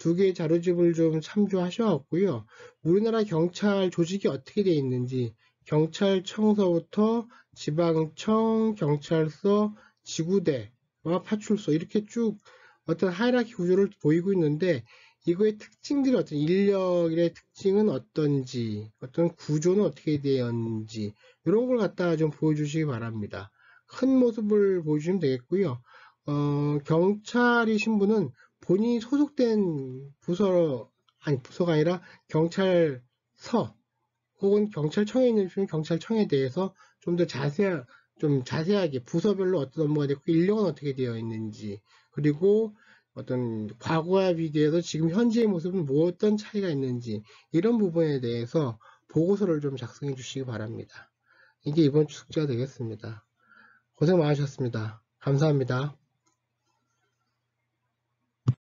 두 개의 자료집을 좀 참조하셔갖고요. 우리나라 경찰 조직이 어떻게 되어 있는지 경찰청서부터 지방청, 경찰서, 지구대와 파출소 이렇게 쭉 어떤 하이라키 구조를 보이고 있는데 이거의 특징들이 어떤 인력의 특징은 어떤지 어떤 구조는 어떻게 되었는지 이런 걸 갖다가 좀 보여주시기 바랍니다. 큰 모습을 보여주시면 되겠고요. 경찰이신 분은 본인이 소속된 부서가 아니라 경찰서 혹은 경찰청에 있는 분은 경찰청에 대해서 좀 더 자세하게 부서별로 어떤 업무가 되고 인력은 어떻게 되어 있는지 그리고 어떤 과거와 비교해서 지금 현재의 모습은 어떤 차이가 있는지 이런 부분에 대해서 보고서를 좀 작성해 주시기 바랍니다. 이게 이번 주 숙제가 되겠습니다. 고생 많으셨습니다. 감사합니다.